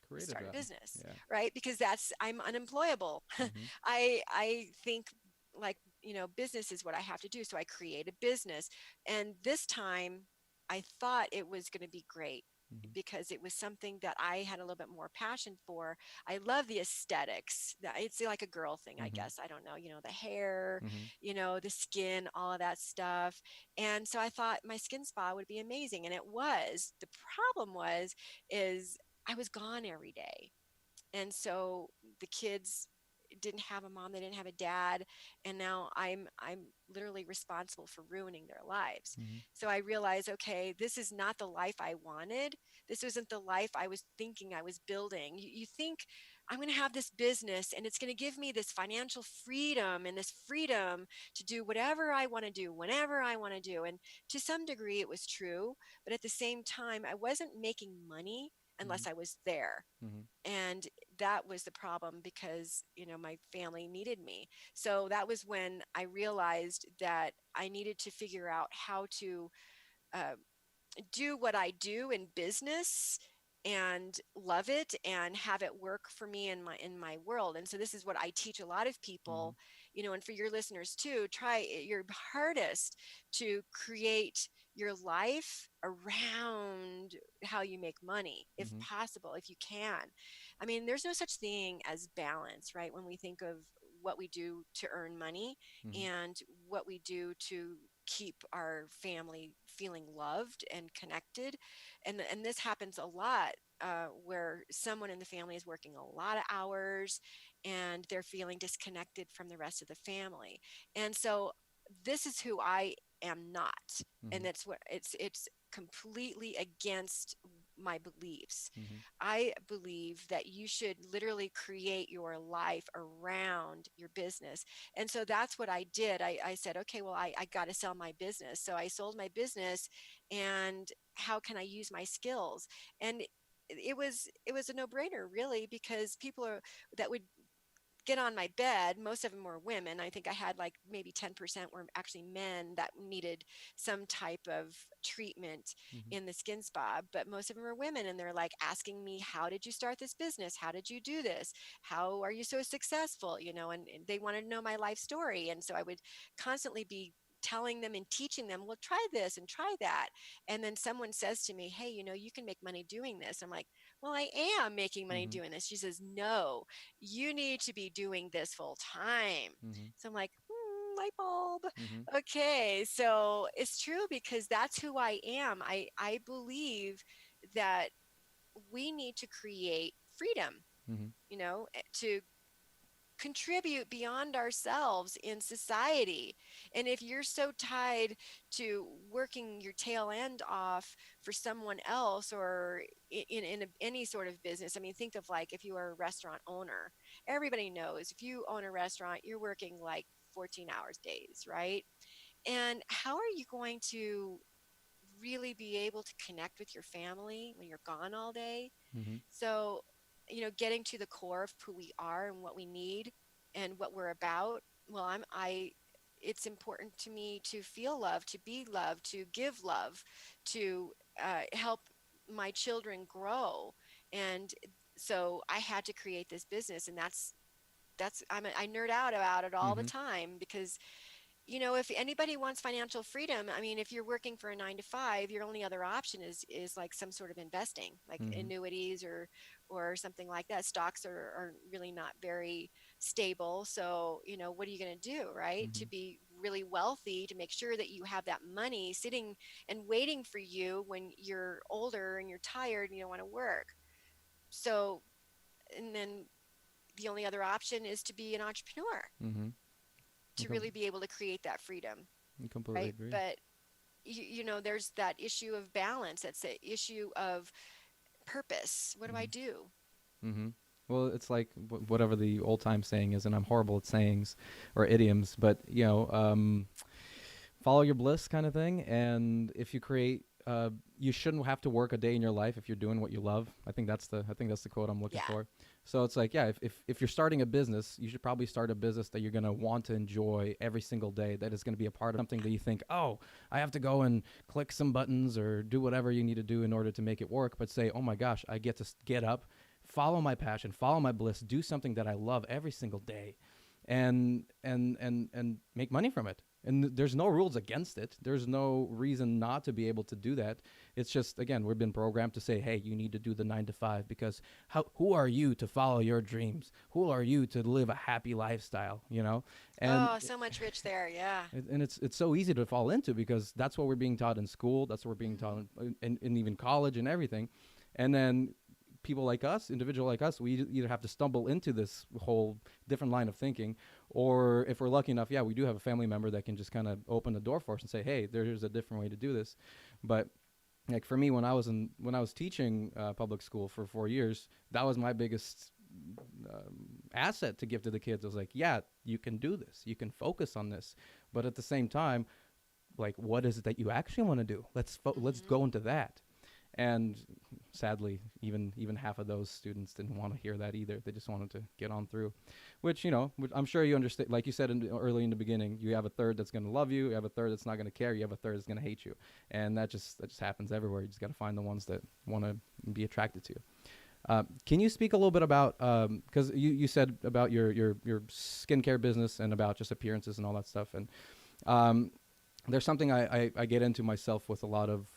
Create a start a job. business, Yeah. right? Because I'm unemployable. Mm-hmm. I think, like, business is what I have to do, so I create a business. And this time I thought it was going to be great Mm-hmm. because it was something that I had a little bit more passion for. I love the aesthetics. It's like a girl thing, I Mm-hmm. guess. I don't know, the hair, Mm-hmm. the skin, all of that stuff. And so I thought my skin spa would be amazing, and it was. The problem is I was gone every day. And so the kids didn't have a mom, they didn't have a dad, and now I'm literally responsible for ruining their lives. Mm-hmm. So I realized, okay, this is not the life I wanted. This wasn't the life I was thinking I was building. You think I'm going to have this business and it's going to give me this financial freedom and this freedom to do whatever I want to do whenever I want to do. And to some degree it was true, but at the same time I wasn't making money Mm-hmm. unless I was there. Mm-hmm. And that was the problem because, my family needed me. So that was when I realized that I needed to figure out how to uh, do what I do in business and love it and have it work for me in my world. And so this is what I teach a lot of Mm-hmm. people, and for your listeners too, try your hardest to create your life around how you make money, if Mm-hmm. possible, if you can. I mean, there's no such thing as balance, right? When we think of what we do to earn money Mm-hmm. and what we do to keep our family feeling loved and connected. And this happens a lot, where someone in the family is working a lot of hours and they're feeling disconnected from the rest of the family. And so this is who I am not. Mm-hmm. And that's what it's completely against my beliefs. Mm-hmm. I believe that you should literally create your life around your business. And so that's what I did. I said, okay, well, I got to sell my business. So I sold my business, and how can I use my skills? And it was a no-brainer, really, because people that would get on my bed, most of them were women. I think I had like maybe 10% were actually men that needed some type of treatment Mm-hmm. in the skin spa, but most of them were women. And they're like asking me, how did you start this business? How did you do this? How are you so successful? And they wanted to know my life story. And so I would constantly be telling them and teaching them, well, try this and try that. And then someone says to me, hey, you can make money doing this. I'm like, well, I am making money Mm-hmm. doing this. She says, no, you need to be doing this full time. Mm-hmm. So I'm like, light bulb. Mm-hmm. Okay. So it's true, because that's who I am. I believe that we need to create freedom, Mm-hmm. to contribute beyond ourselves in society. And if you're so tied to working your tail end off for someone else, or any sort of business, I mean, think of, like, if you are a restaurant owner, everybody knows if you own a restaurant, you're working like 14 hours days, right? And how are you going to really be able to connect with your family when you're gone all day? Mm-hmm. So, getting to the core of who we are and what we need and what we're about. Well, it's important to me to feel love, to be loved, to give love, to help my children grow. And so I had to create this business, and I nerd out about it all the Mm-hmm. time, because if anybody wants financial freedom, I mean, if you're working for a 9 to 5, your only other option is like some sort of investing, like Mm-hmm. annuities, or something like that. Stocks are really not very stable. So, what are you going to do, right? Mm-hmm. To be really wealthy, to make sure that you have that money sitting and waiting for you when you're older and you're tired and you don't want to work. So, and then the only other option is to be an entrepreneur, Mm-hmm. I to really be able to create that freedom. completely Right? agree. But there's that issue of balance. That's the issue of purpose. What do I Mm-hmm. do? Mm-hmm. Well, it's like whatever the old time saying is, and I'm horrible at sayings or idioms, but follow your bliss kind of thing. And if you create, you shouldn't have to work a day in your life if you're doing what you love. I think that's the quote I'm looking Yeah. for. So it's like, yeah, if you're starting a business, you should probably start a business that you're going to want to enjoy every single day, that is going to be a part of something that you think, oh, I have to go and click some buttons or do whatever you need to do in order to make it work. But say, oh my gosh, I get to get up, follow my passion, follow my bliss, do something that I love every single day, and make money from it. And there's no rules against it. There's no reason not to be able to do that. It's just, again, we've been programmed to say, hey, you need to do the 9 to 5, because who are you to follow your dreams? Who are you to live a happy lifestyle? And Oh, so much rich there. Yeah. and it's so easy to fall into, because that's what we're being taught in school. That's what we're being taught in even college and everything. And then people like us, individual like us, we either have to stumble into this whole different line of thinking, or if we're lucky enough, yeah, we do have a family member that can just kind of open the door for us and say, hey, there's a different way to do this. But like for me, when I was teaching public school for 4 years, that was my biggest asset to give to the kids. I was like, yeah, you can do this, you can focus on this, but at the same time, like, what is it that you actually want to do? Let's go into that. And sadly, even half of those students didn't want to hear that either. They just wanted to get on through, which I'm sure you understand. Like you said early in the beginning, you have a third that's going to love you, you have a third that's not going to care, you have a third that's going to hate you, and that just happens everywhere. You just got to find the ones that want to be attracted to you. Can you speak a little bit about, because you said about your skincare business and about just appearances and all that stuff, and there's something I get into myself with a lot of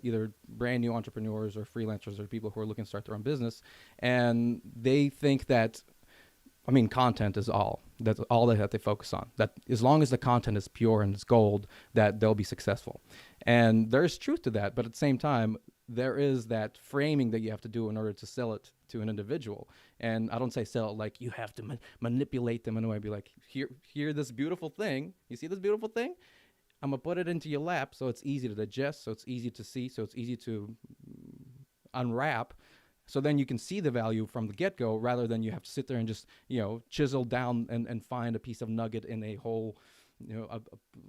either brand new entrepreneurs or freelancers or people who are looking to start their own business, and they think that, I mean, content is all. That's all that they focus on. That as long as the content is pure and it's gold, that they'll be successful. And there's truth to that, but at the same time, there is that framing that you have to do in order to sell it to an individual. And I don't say sell it like you have to manipulate them in a way. Be like, here, this beautiful thing. You see this beautiful thing? I'm going to put it into your lap so it's easy to digest, so it's easy to see, so it's easy to unwrap. So then you can see the value from the get-go, rather than you have to sit there and just, chisel down and find a piece of nugget in a whole, a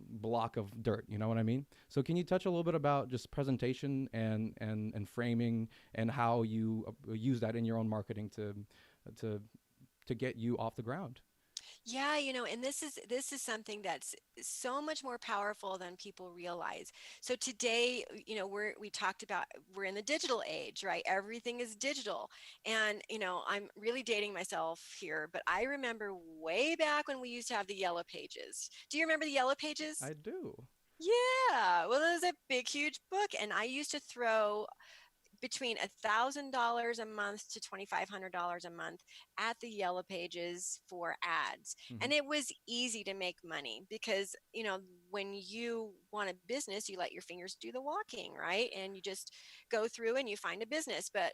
block of dirt. You know what I mean? So can you touch a little bit about just presentation and framing, and how you use that in your own marketing to get you off the ground? Yeah, and this is something that's so much more powerful than people realize. So today, we talked about we're in the digital age, right? Everything is digital. And, I'm really dating myself here, but I remember way back when we used to have the yellow pages. Do you remember the yellow pages? I do. Yeah. Well, it was a big, huge book, and I used to throw between $1,000 a month to $2,500 a month at the yellow pages for ads. Hmm. And it was easy to make money because, when you want a business, you let your fingers do the walking, right? And you just go through and you find a business. But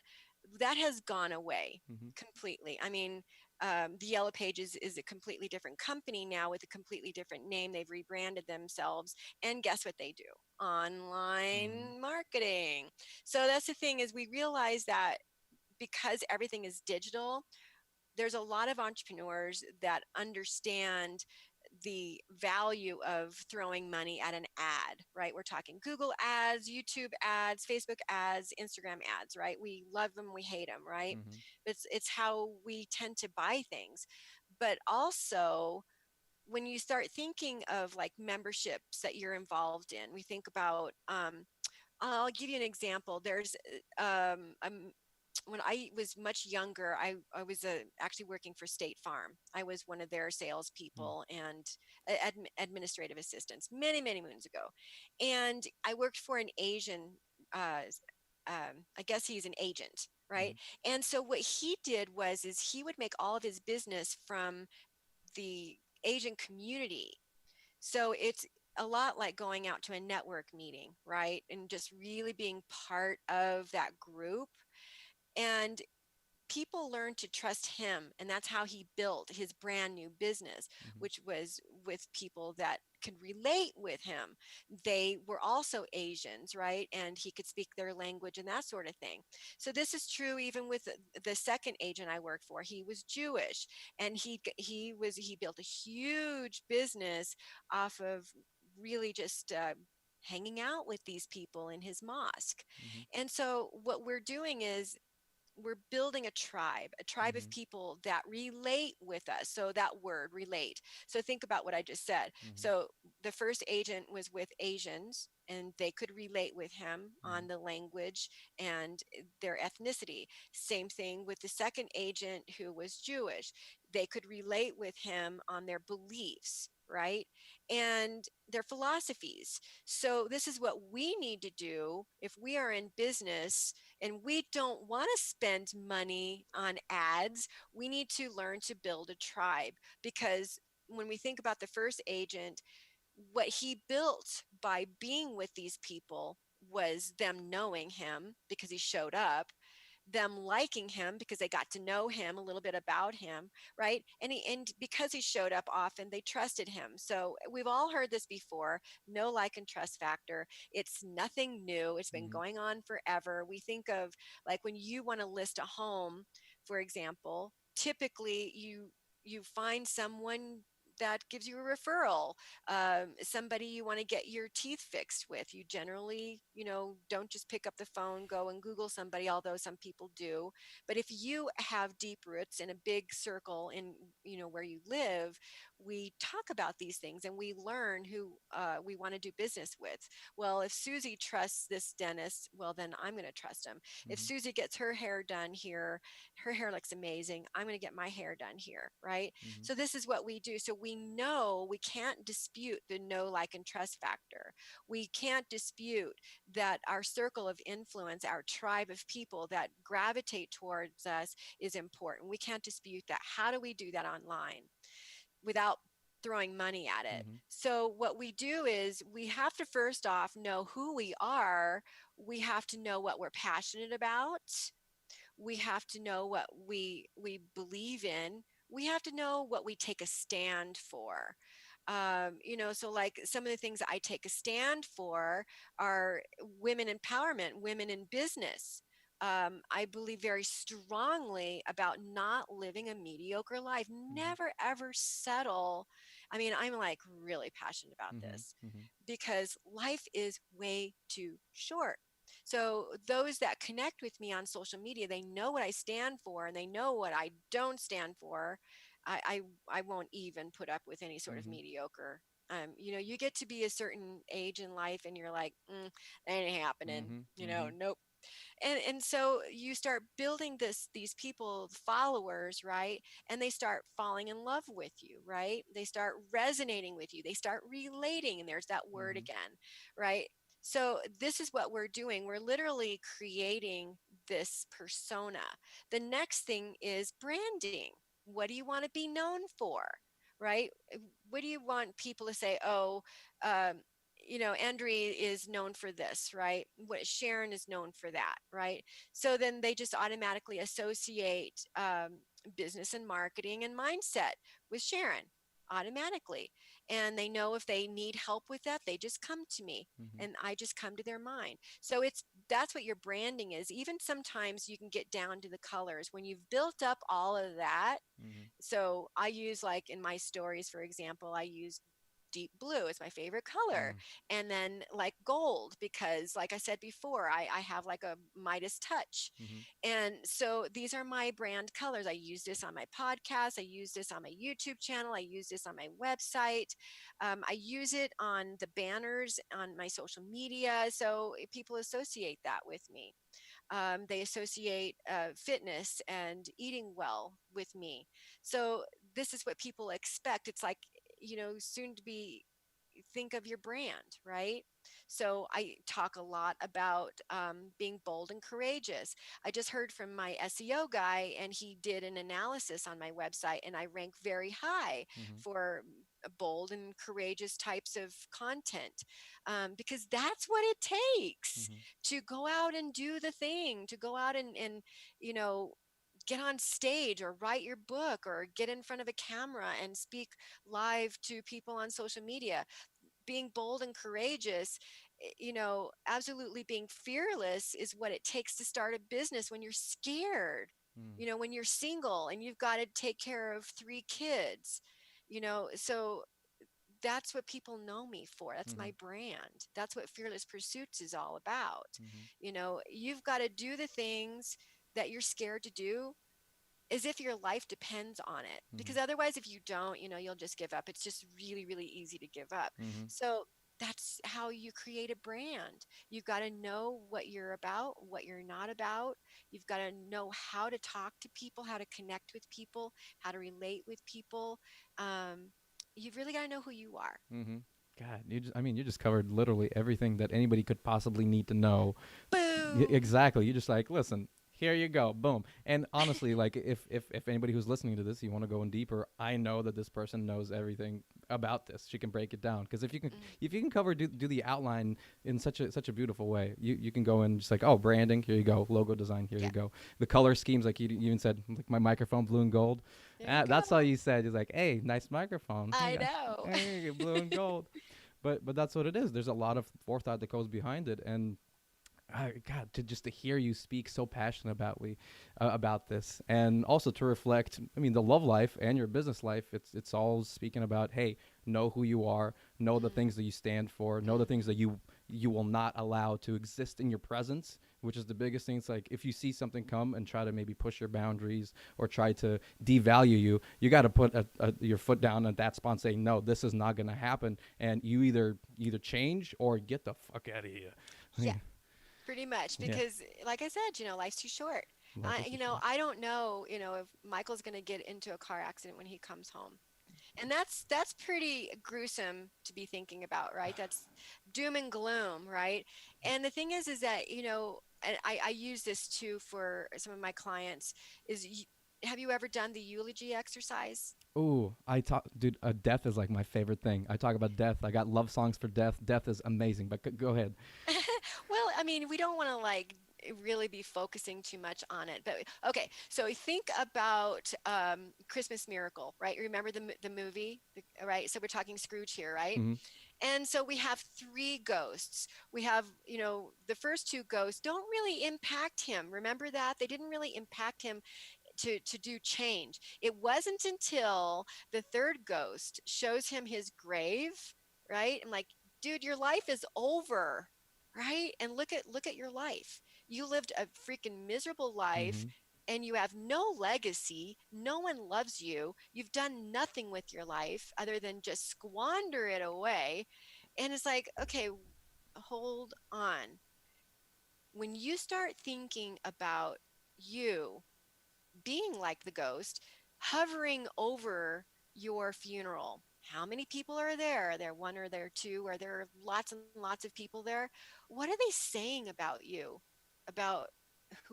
that has gone away Hmm. completely. I mean, the Yellow Pages is a completely different company now with a completely different name. They've rebranded themselves. And guess what they do? Hmm. Online marketing. So that's the thing is we realize that because everything is digital, there's a lot of entrepreneurs that understand the value of throwing money at an ad, right? We're talking Google ads, YouTube ads, Facebook ads, Instagram ads, right? We love them, we hate them, right? Hmm. It's how we tend to buy things. But also, when you start thinking of like memberships that you're involved in, we think about I'll give you an example. There's when I was much younger, I was actually working for State Farm. I was one of their salespeople and administrative assistants many moons ago, and I worked for an Asian. Uh, I guess he's an agent, right? Hmm. And so what he did was is he would make all of his business from the Asian community, so it's a lot like going out to a network meeting, right? And just really being part of that group. And people learned to trust him. And that's how he built his brand new business, Hmm. which was with people that could relate with him. They were also Asians, right? And he could speak their language and that sort of thing. So this is true even with the second agent I worked for. He was Jewish, and he built a huge business off of really just hanging out with these people in his mosque. Hmm. And so what we're doing is we're building a tribe of Hmm. people that relate with us. So that word relate. So think about what I just said. Hmm. So the first agent was with Asians, and they could relate with him Hmm. on the language and their ethnicity. Same thing with the second agent who was Jewish. They could relate with him on their beliefs, right? And their philosophies. So this is what we need to do if we are in business and we don't want to spend money on ads. We need to learn to build a tribe, because when we think about the first agent, what he built by being with these people was them knowing him because he showed up, them liking him because they got to know him a little bit about him, right? And because he showed up often, they trusted him. So we've all heard this before, no like and trust factor. It's nothing new. It's been Hmm. going on forever. We think of like when you want to list a home, for example, typically you find someone that gives you a referral, somebody you want to get your teeth fixed with. You generally, don't just pick up the phone, go and Google somebody, although some people do. But if you have deep roots in a big circle in, where you live, we talk about these things and we learn who we want to do business with. Well, if Susie trusts this dentist, well, then I'm going to trust him. If Hmm. Susie gets her hair done here, her hair looks amazing, I'm going to get my hair done here, right? Hmm. So this is what we do. So we know we can't dispute the know, like, and trust factor. We can't dispute that our circle of influence, our tribe of people that gravitate towards us is important. We can't dispute that. How do we do that online without throwing money at it? Hmm. So what we do is we have to first off know who we are. We have to know what we're passionate about. We have to know what we believe in. We have to know what we take a stand for. So like some of the things I take a stand for are women empowerment, women in business. I believe very strongly about not living a mediocre life. Hmm. Never ever settle. I mean, I'm like really passionate about Hmm. this Hmm. because life is way too short. So those that connect with me on social media, they know what I stand for and they know what I don't stand for. I won't even put up with any sort of Mm-hmm. mediocre. You get to be a certain age in life and you're like, that ain't happening. Mm-hmm. Mm-hmm. Nope. And so you start building these people followers, right? And they start falling in love with you, right? They start resonating with you, they start relating, and there's that word Mm-hmm. again, right? So this is what we're doing. We're literally creating this persona. The next thing is branding. What do you want to be known for, right? What do you want people to say? Oh, um, Andre is known for this, right? What Sharon is known for that, right? So then they just automatically associate business and marketing and mindset with Sharon automatically. And they know if they need help with that, they just come to me Mm-hmm. and I just come to their mind. So that's what your branding is. Even sometimes you can get down to the colors when you've built up all of that. Mm-hmm. So I use, like in my stories, for example, I use deep blue is my favorite color, and then like gold, because like I said before, I have like a Midas touch. Mm-hmm. And so these are my brand colors. I use this on my podcast, I use this on my YouTube channel, I use this on my website, I use it on the banners on my social media, so people associate that with me. They associate fitness and eating well with me. So this is what people expect. It's like, soon to be, think of your brand, right? So I talk a lot about being bold and courageous. I just heard from my SEO guy, and he did an analysis on my website, and I rank very high Mm-hmm. for bold and courageous types of content, because that's what it takes Mm-hmm. to go out and do the thing, to go out and you know get on stage or write your book or get in front of a camera and speak live to people on social media. Being bold and courageous, absolutely being fearless is what it takes to start a business when you're scared. When you're single and you've got to take care of 3 kids, so that's what people know me for. That's Mm-hmm. my brand. That's what Fearless Pursuits is all about. Mm-hmm. You've got to do the things that you're scared to do, as if your life depends on it. Mm-hmm. Because otherwise, if you don't, you'll just give up. It's just really, really easy to give up. Mm-hmm. So that's how you create a brand. You've got to know what you're about, what you're not about. You've got to know how to talk to people, how to connect with people, how to relate with people. Um, you've really got to know who you are. Mm-hmm. God, you just covered literally everything that anybody could possibly need to know. Boom. Exactly. You just like, listen, here you go, boom. And honestly, like if anybody who's listening to this, you want to go in deeper, I know that this person knows everything about this. She can break it down because Mm, if you can cover do the outline in such a beautiful way, you can go in just like, oh, branding, here you go, logo design, here yeah, you go, the color schemes, like you even said, like my microphone blue and gold. there you That's all go. you said. He's like, hey, nice microphone. I know. Hey, blue and gold. But that's what it is. There's a lot of forethought that goes behind it, and God, to hear you speak so passionate about this, and also to reflect. I mean, the love life and your business life. It's all speaking about, hey, know who you are, know the Mm, things that you stand for, know the mm, things that you will not allow to exist in your presence, which is the biggest thing. It's like if you see something come and try to maybe push your boundaries or try to devalue you, you got to put your foot down at that spot and say, no, this is not going to happen, and you either change or get the fuck out of here. yeah. Pretty much, Yeah, because, like I said, life's too short. life is too short. I don't know, if Michael's going to get into a car accident when he comes home, and that's pretty gruesome to be thinking about, right? That's doom and gloom, right? And the thing is that, and I use this too for some of my clients. Have you ever done the eulogy exercise? Ooh, I talk, dude. Death is like my favorite thing. I talk about death. I got love songs for death. Death is amazing. But go ahead. Well, I mean, we don't want to like really be focusing too much on it, but okay. So think about Christmas Miracle, right? Remember the movie, right? So we're talking Scrooge here, right? Mm-hmm. And so we have 3 ghosts. We have, the first 2 ghosts don't really impact him. Remember that they didn't really impact him to do change. It wasn't until the third ghost shows him his grave, right? I'm like, dude, your life is over, right? And look at your life. You lived a freaking miserable life. Mm-hmm. and you have no legacy, no one loves you, you've done nothing with your life other than just squander it away. And it's like, okay, hold on. When you start thinking about you being like the ghost, hovering over your funeral, how many people are there? Are there one or there two? Are there lots and lots of people there? What are they saying about you? About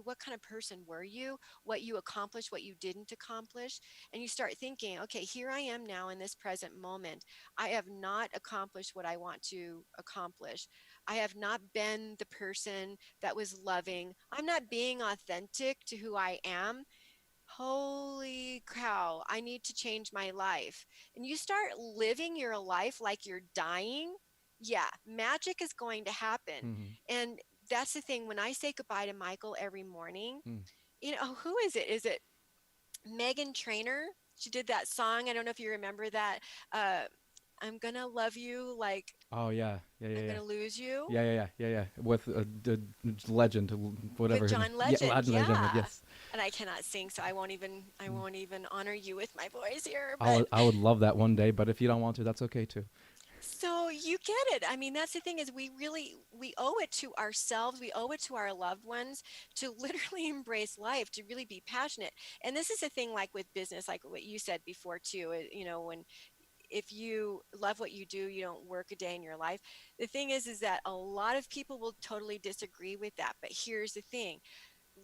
what kind of person were you, what you accomplished, what you didn't accomplish? And you start thinking, okay, here I am now in this present moment. I have not accomplished what I want to accomplish. I have not been the person that was loving. I'm not being authentic to who I am. Holy cow, I need to change my life. And you start living your life like you're dying. Yeah, magic is going to happen. Mm-hmm. And that's the thing. When I say goodbye to Michael every morning, Mm. who is it? Is it Meghan Trainor? She did that song. I don't know if you remember that. Uh, I'm gonna love you like Oh yeah, yeah, yeah, I'm yeah. gonna lose you Yeah, yeah, yeah, yeah, yeah. With the legend, with whatever her name. John Yeah, Legend. legend. Yeah. Yes. And I cannot sing, so I Mm. won't even honor you with my voice here. I But would I would love that one day, but if you don't want to, that's okay too. so you get it. I mean, that's the thing is we owe it to ourselves, we owe it to our loved ones to literally embrace life, to really be passionate. And this is a thing like with business, like what you said before too, when if you love what you do, you don't work a day in your life. The thing is that a lot of people will totally disagree with that. But here's the thing.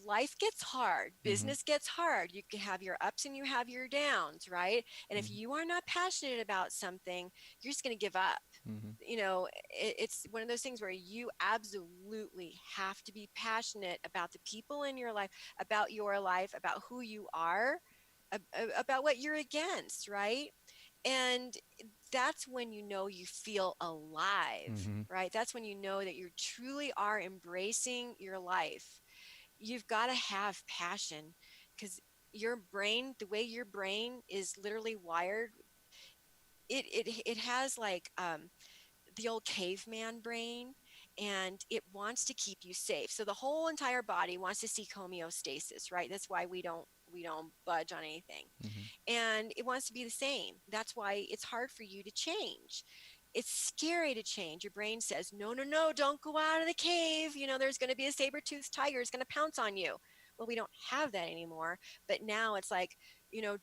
Life gets hard, Mm-hmm. business gets hard, you can have your ups and you have your downs, right? And if you are not passionate about something, you're just going to give up. Mm-hmm. It's one of those things where you absolutely have to be passionate about the people in your life, about who you are, about what you're against, right? And that's when you feel alive, Mm-hmm. right? That's when you know that you truly are embracing your life. You've got to have passion because your brain, the way your brain is literally wired, it has like the old caveman brain, and it wants to keep you safe. So the whole entire body wants to seek homeostasis, right? That's why we don't budge on anything, Mm-hmm. and it wants to be the same. That's why it's hard for you to change. It's scary to change. Your brain says, no, no, no, don't go out of the cave. There's going to be a saber-toothed tiger. It's going to pounce on you. Well, we don't have that anymore. But now it's like,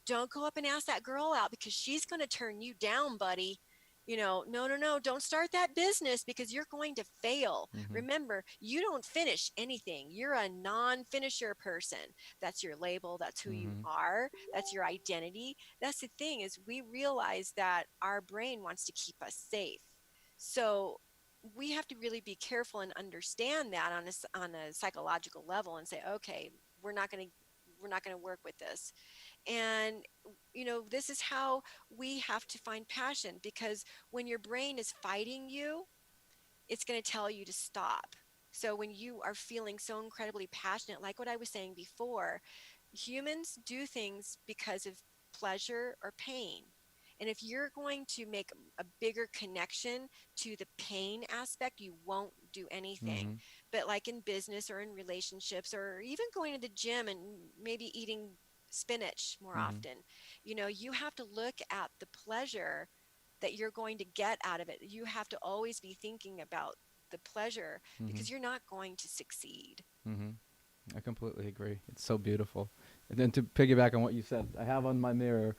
don't go up and ask that girl out because she's going to turn you down, buddy. No, no, no, don't start that business because you're going to fail. Mm-hmm. Remember, you don't finish anything. You're a non finisher person. That's your label. That's who you Mm-hmm. are. That's your identity. That's the thing is we realize that our brain wants to keep us safe. So we have to really be careful and understand that on a psychological level and say, okay, we're not going to we're not going to work with this. And this is how we have to find passion, because when your brain is fighting you, it's going to tell you to stop. So when you are feeling so incredibly passionate, like what I was saying before, humans do things because of pleasure or pain. And if you're going to make a bigger connection to the pain aspect, you won't do anything. Mm-hmm. But like in business or in relationships or even going to the gym and maybe eating spinach more Mm-hmm. often, you have to look at the pleasure that you're going to get out of it. You have to always be thinking about the pleasure Mm-hmm. because you're not going to succeed. Mm-hmm. I completely agree. It's so beautiful. And then to piggyback on what you said, I have on my mirror,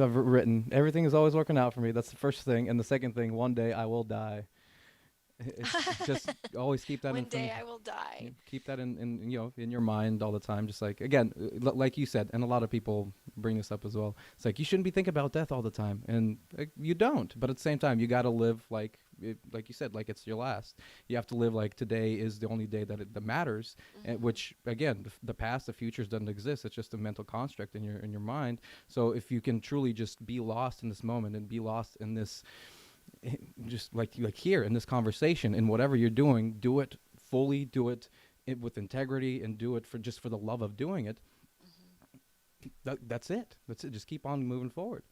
I've written, everything is always working out for me. That's the first thing. And the second thing, one day I will die. It's just always keep that in One front day of I will die. keep that in your mind all the time. Just like, again, like you said, and a lot of people bring this up as well. It's like you shouldn't be thinking about death all the time, and you don't. But at the same time, you got to live like you said, like it's your last. You have to live like today is the only day that matters. And Hmm. which again, the past, the futures doesn't exist. It's just a mental construct in your mind. So if you can truly just be lost in this moment and be lost in this, just like here in this conversation, and whatever you're doing, do it fully, do it with integrity, and do it for the love of doing it. Hmm. That's it. Just keep on moving forward.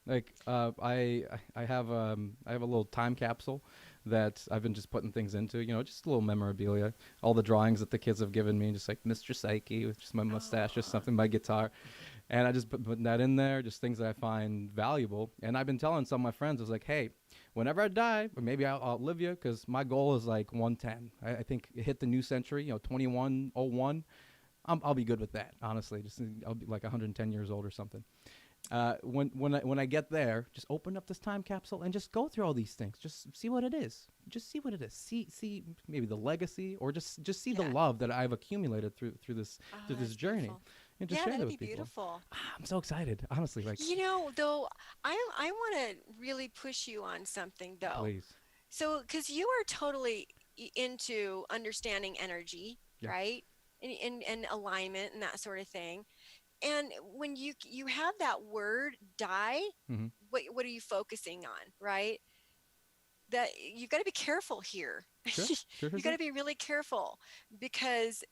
Like I have a little time capsule that I've been just putting things into, just a little memorabilia. All the drawings that the kids have given me, just like Mr. Psyche with just my mustache or Oh, something, my guitar. And I just put that in there, just things that I find valuable. And I've been telling some of my friends, I was like, hey, whenever I die, or maybe I'll outlive you, because my goal is like 110. I think hit the new century, 2101. I'll be good with that, honestly. Just I'll be like 110 years old or something. When I get there, just open up this time capsule and just go through all these things. Just see what it is. Just see what it is. See maybe the legacy, or just see the yeah. love that I've accumulated through Oh, this that's journey, beautiful. and just Yeah, share that that'd be with people. beautiful. I'm so excited, honestly. Like, Though, I want to really push you on something though. please, So, because you are totally into understanding energy, yeah. right? And alignment and that sort of thing. And when you have that word die, Mm-hmm. what are you focusing on, right? That you got to be careful here. Sure, sure, sure, You got sure. to be really careful because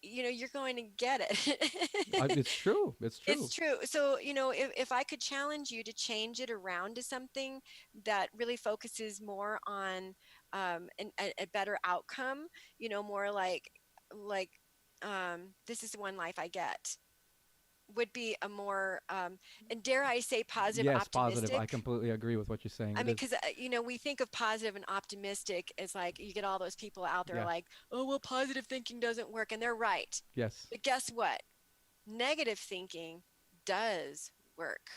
you're going to get it. It's true. It's It's true. true. So, if I could challenge you to change it around to something that really focuses more on a better outcome, more like this is one life I get, would be a more, and dare I say, positive, Yes, positive. I optimistic. completely agree with what you're saying. I It mean, is. because we think of positive and optimistic as like you get all those people out there Yeah. like, oh well, positive thinking doesn't work, and they're right. Yes. But guess what? Negative thinking does work.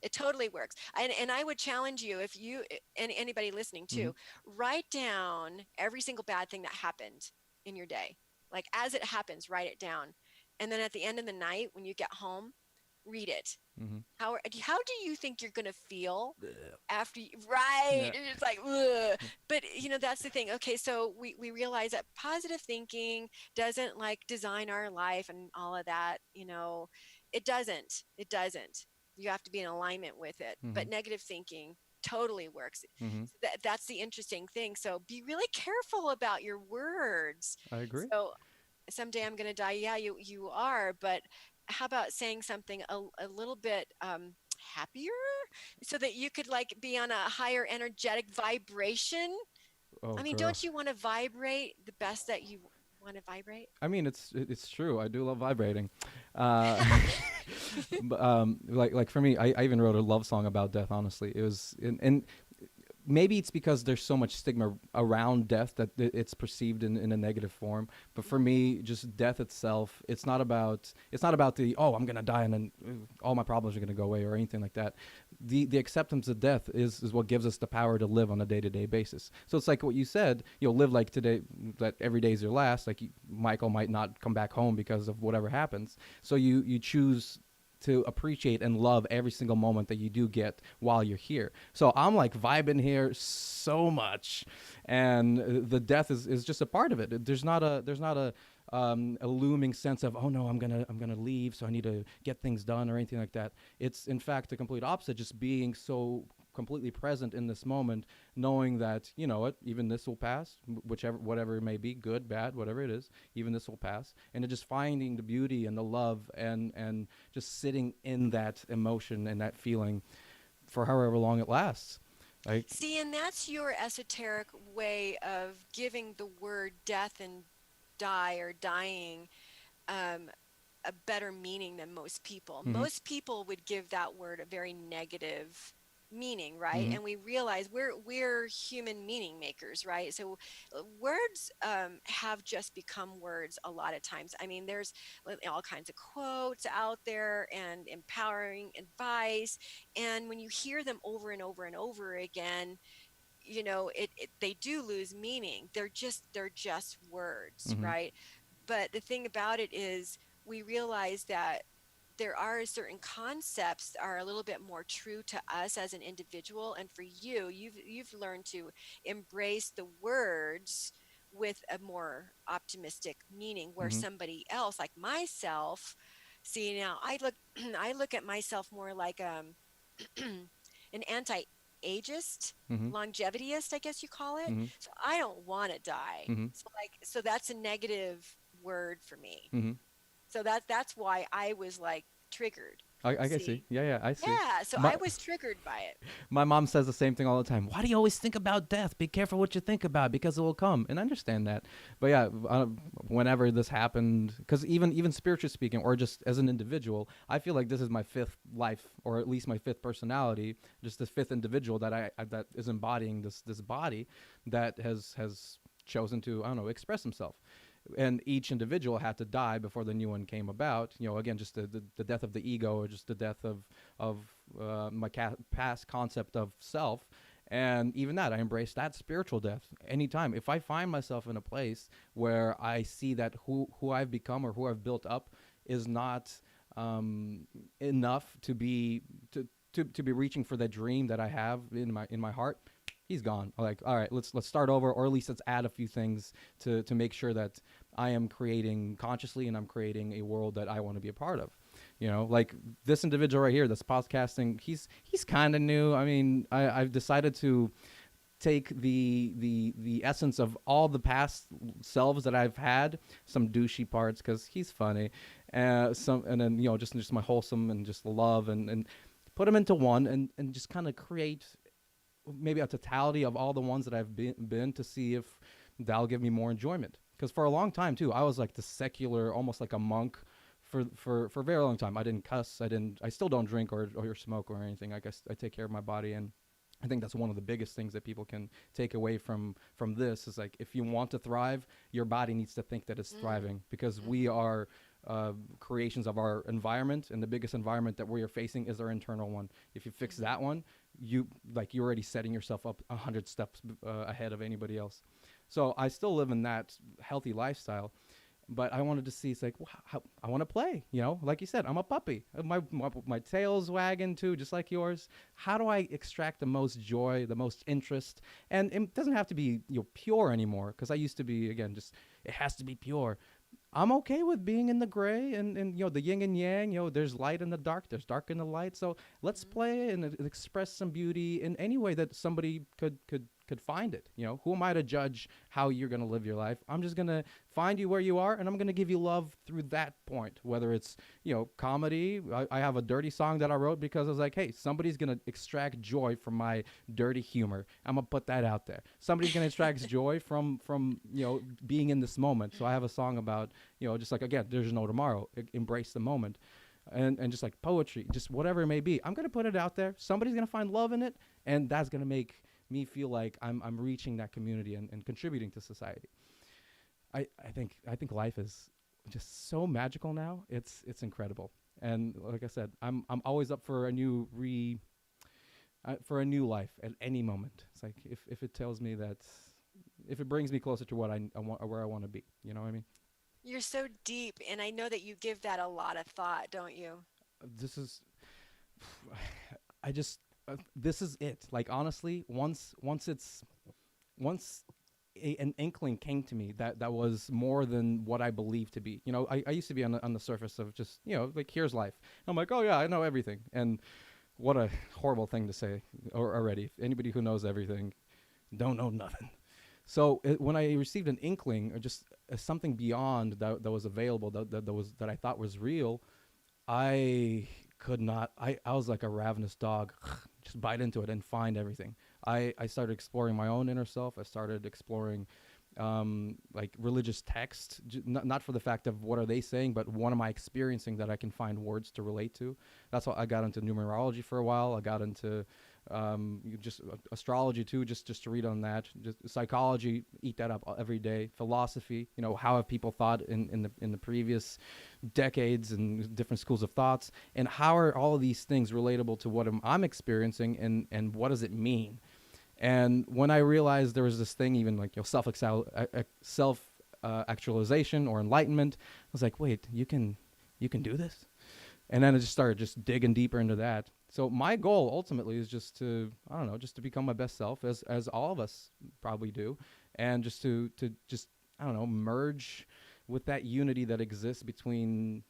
It totally works. And I would challenge you, if you and anybody listening Mm-hmm. too, write down every single bad thing that happened in your day. Like as it happens, write it down. And then at the end of the night, when you get home, read it. Mm-hmm. How do you think you're going to feel after right? Yeah. It's like ugh. But that's the thing. Okay, so we realize that positive thinking doesn't like design our life and all of that. It doesn't. You have to be in alignment with it. Mm-hmm. But negative thinking totally works. Mm-hmm. So that's the interesting thing. So be really careful about your words. I agree. So someday I'm going to die. Yeah, you are, but how about saying something a little bit happier, so that you could like be on a higher energetic vibration? Oh, I mean, girl. don't you want to vibrate the best that you want to vibrate? I mean, it's true. I do love vibrating. Uh, but, like for me, I even wrote a love song about death. Honestly, it was, and maybe it's because there's so much stigma around death that it's perceived in a negative form. But for me, just death itself, it's not about the, oh, I'm gonna die and then all my problems are gonna go away or anything like that. The acceptance of death is what gives us the power to live on a day-to-day basis. So it's like what you said, you'll live like today, that every day is your last. Like Michael might not come back home because of whatever happens. So you choose to appreciate and love every single moment that you do get while you're here. So I'm like vibing here so much, and the death is just a part of it. There's not a looming sense of, oh no, I'm gonna leave, so I need to get things done or anything like that. It's in fact the complete opposite, just being so completely present in this moment, knowing that, you know what, even this will pass, whatever it may be, good, bad, whatever it is, even this will pass, and then just finding the beauty and the love, and just sitting in that emotion and that feeling for however long it lasts. Like, See, and that's your esoteric way of giving the word death and die or dying um, a better meaning than most people. mm-hmm, Most people would give that word a very negative meaning, right? mm-hmm, And we realize we're human meaning makers, right? So words have just become words a lot of times. I mean, there's all kinds of quotes out there and empowering advice, and when you hear them over and over and over again, they do lose meaning. They're just words, mm-hmm, right? But the thing about it is we realize that there are certain concepts that are a little bit more true to us as an individual, and for you've learned to embrace the words with a more optimistic meaning, where mm-hmm, somebody else like myself, see, now I look I look at myself more like an anti-ageist, mm-hmm, longevityist, I guess you call it. mm-hmm, So I don't want to die. mm-hmm, So that's a negative word for me. mm-hmm. So that's why I was like triggered. I can see. See? Yeah, I see. Yeah, so My I was triggered by it. my mom says the same thing all the time. Why do you always think about death? Be careful what you think about because it will come. And I understand that. But yeah, whenever this happened, because even spiritually speaking, or just as an individual, I feel like this is my fifth life, or at least my fifth personality, just this fifth individual that that is embodying this body that has chosen to, I don't know, express himself. And each individual had to die before the new one came about. Again, just the death of the ego, or just the death of my past concept of self. And even that, I embrace that spiritual death anytime. If I find myself in a place where I see that who I've become or who I've built up is not enough to be to be reaching for that dream that I have in my heart, he's gone. Like, all right, let's start over, or at least let's add a few things to make sure that I am creating consciously, and I'm creating a world that I want to be a part of. Like this individual right here that's podcasting, he's kind of new. I mean, I've decided to take the essence of all the past selves that I've had, some douchey parts because he's funny, and then just my wholesome and just love, and put them into one, and just kind of create maybe a totality of all the ones that I've been to see if that'll give me more enjoyment. Because for a long time too, I was like the secular, almost like a monk for a very long time. I didn't cuss. I still don't drink or smoke or anything. I guess I take care of my body, and I think that's one of the biggest things that people can take away from this is like, if you want to thrive, your body needs to think that it's thriving, because we are creations of our environment, and the biggest environment that we are facing is our internal one. If you fix that one, you're already setting yourself up 100 steps ahead of anybody else. So I still live in that healthy lifestyle, but I wanted to see, it's like, how I want to play, like you said, I'm a puppy. My tail's wagging too, just like yours. How do I extract the most joy, the most interest? And it doesn't have to be pure anymore, because I used to be, again, just, it has to be pure. I'm okay with being in the gray and the yin and yang. There's light in the dark, there's dark in the light. So let's play and express some beauty in any way that somebody could find it. Who am I to judge how you're going to live your life? I'm just going to find you where you are, and I'm going to give you love through that point, whether it's comedy. I have a dirty song that I wrote because I was like, hey, somebody's going to extract joy from my dirty humor. I'm going to put that out there. Somebody's going to extract joy from being in this moment. So I have a song about just like, again, there's no tomorrow. Embrace the moment. And just like poetry, just whatever it may be, I'm going to put it out there. Somebody's going to find love in it, and that's going to make me feel like I'm reaching that community and contributing to society. I think life is just so magical now. It's incredible. And like I said, I'm always up for a new life at any moment. It's like, if it tells me that, if it brings me closer to what I want, or where I want to be, you know what I mean? You're so deep, and I know that you give that a lot of thought, don't you? This is, I just, this is it. Like, honestly, once an inkling came to me that was more than what I believed to be. I used to be on the surface of just, like, here's life. I'm like, oh yeah, I know everything. And what a horrible thing to say already. Anybody who knows everything don't know nothing. So when I received an inkling, or just something beyond that was available, that I thought was real, I could not. I was like a ravenous dog, just bite into it and find everything. I started exploring my own inner self. I started exploring like religious text, not for the fact of what are they saying, but what am I experiencing that I can find words to relate to. That's why I got into numerology for a while. I got into just astrology too, just to read on that. Just psychology, eat that up every day. Philosophy, how have people thought in the previous decades, and different schools of thoughts, and how are all of these things relatable to what I'm experiencing, and what does it mean? And when I realized there was this thing, even like self actualization or enlightenment, I was like, wait, you can do this? And then I just started just digging deeper into that. So my goal ultimately is just to, I don't know, just to become my best self, as all of us probably do, and just to just, I don't know, merge with that unity that exists between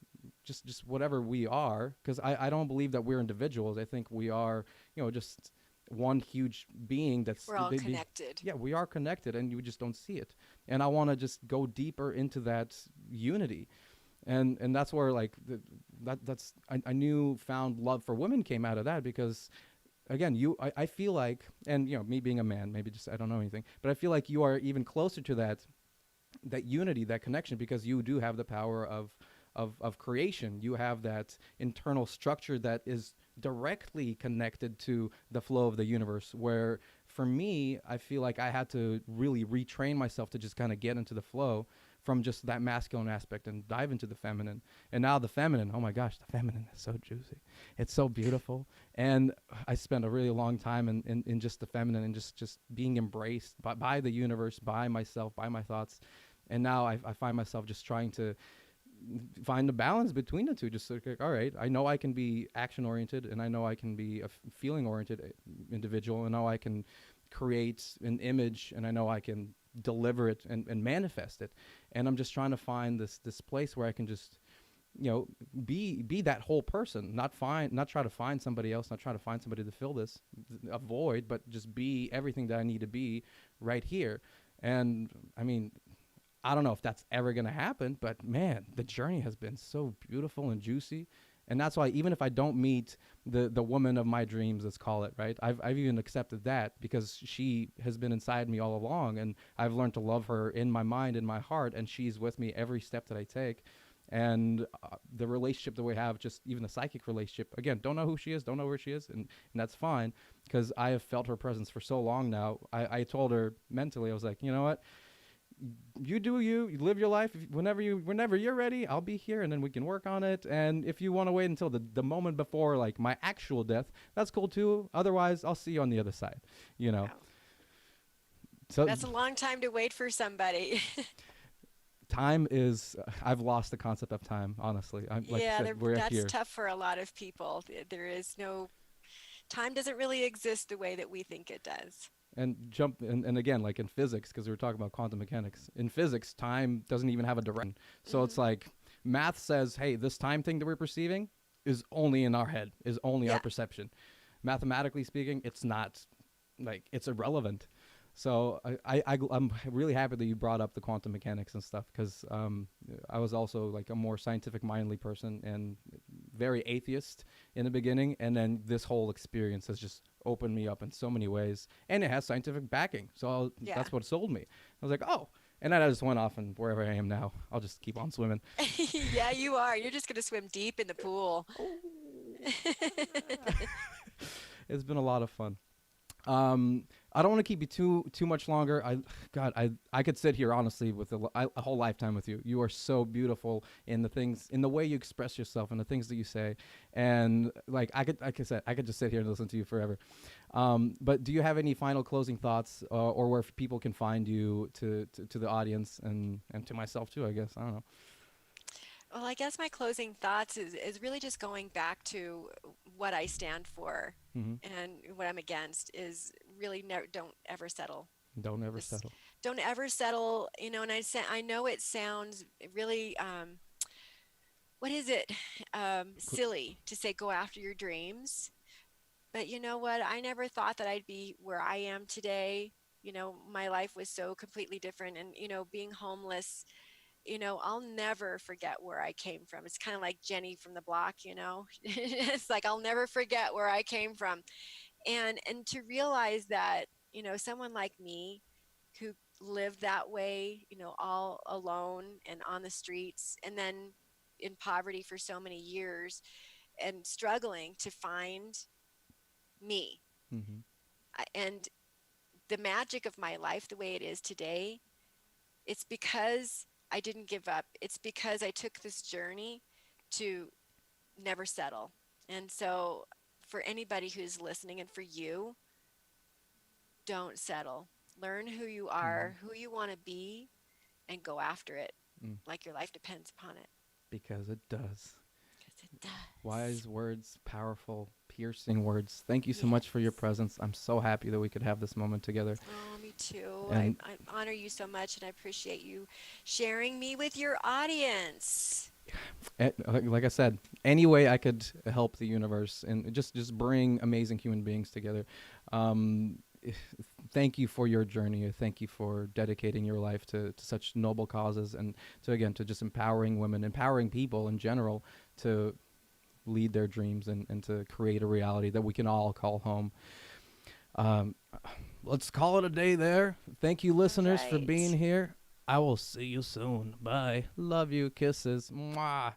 just whatever we are. Because I don't believe that we're individuals. I think we are, just one huge being that's, We're all connected. yeah, we are connected, and you just don't see it. And I want to just go deeper into that unity. And that's where, like, I knew found love for women came out of that because again, I feel like, and me being a man, maybe just I don't know anything, but I feel like you are even closer to that unity, that connection, because you do have the power of creation. You have that internal structure that is directly connected to the flow of the universe. Where for me, I feel like I had to really retrain myself to just kind of get into the flow from just that masculine aspect and dive into the feminine. And now the feminine, oh my gosh, the feminine is so juicy. It's so beautiful. And I spent a really long time in just the feminine and just being embraced by the universe, by myself, by my thoughts. And now I find myself just trying to find the balance between the two. Just like, all right, I know I can be action oriented, and I know I can be a feeling oriented individual, and I know I can create an image, and I know I can deliver it and manifest it. And I'm just trying to find this place where I can just be that whole person, not try to find somebody else, not try to find somebody to fill this a void, but just be everything that I need to be right here. And I mean, I don't know if that's ever going to happen, but man, the journey has been so beautiful and juicy. And that's why even if I don't meet the woman of my dreams, let's call it, right? I've even accepted that because she has been inside me all along, and I've learned to love her in my mind, in my heart, and she's with me every step that I take. And the relationship that we have, just even the psychic relationship, again, don't know who she is, don't know where she is, and that's fine because I have felt her presence for so long now. I told her mentally, I was like, you know what? You do you live your life. Whenever you're ready, I'll be here, and then we can work on it. And if you want to wait until the moment before like my actual death, that's cool too. Otherwise, I'll see you on the other side. Wow. So That's a long time to wait for somebody. time is I've lost the concept of time, honestly. Like I said, we're that's here. tough for a lot of people. There is no time doesn't really exist the way that we think it does. And again, like in physics, because we were talking about quantum mechanics, in physics time doesn't even have a direction. So it's like math says, hey, this time thing that we're perceiving is only in our head, is only our perception. Mathematically speaking, it's not, like, it's irrelevant. So I'm really happy that you brought up the quantum mechanics and stuff, because I was also like a more scientific mindedly person and very atheist in the beginning, and then this whole experience has just opened me up in so many ways, and it has scientific backing. So that's what sold me. I was like, oh, and then I just went off, and wherever I am now, I'll just keep on swimming. Yeah, you are. You're just going to swim deep in the pool. It's been a lot of fun. I don't want to keep you too much longer. I could sit here honestly with a whole lifetime with you. You are so beautiful in the way you express yourself and the things that you say, and like I could just sit here and listen to you forever. But do you have any final closing thoughts, or where people can find you to the audience and to myself too? I guess I don't know. Well, I guess my closing thoughts is really just going back to what I stand for, Mm-hmm. and what I'm against is really don't ever settle. Don't ever Just settle. don't ever settle, and I know it sounds really what is it? Silly to say go after your dreams. But you know what? I never thought that I'd be where I am today. My life was so completely different, and being homeless, I'll never forget where I came from. It's kind of like Jenny from the block. It's like I'll never forget where I came from. And to realize that, someone like me who lived that way, all alone and on the streets, and then in poverty for so many years and struggling to find me. Mm-hmm. And the magic of my life, the way it is today, it's because I didn't give up. It's because I took this journey to never settle. And so, for anybody who's listening and for you, don't settle. Learn who you Mm-hmm. are, who you want to be, and go after it Mm. like your life depends upon it. Because it does. Because it does. Wise words, powerful, piercing words. Thank you so Yes. much for your presence. I'm so happy that we could have this moment together. Oh, me too. And I honor you so much, and I appreciate you sharing me with your audience. like I said, any way I could help the universe and just bring amazing human beings together. Um, Thank you for your journey. Thank you for dedicating your life to such noble causes, and to just empowering women, empowering people in general to lead their dreams and to create a reality that we can all call home. Um, let's call it a day there. Thank you, listeners, for being right. here. I will see you soon. Bye. Love you. Kisses. Mwah.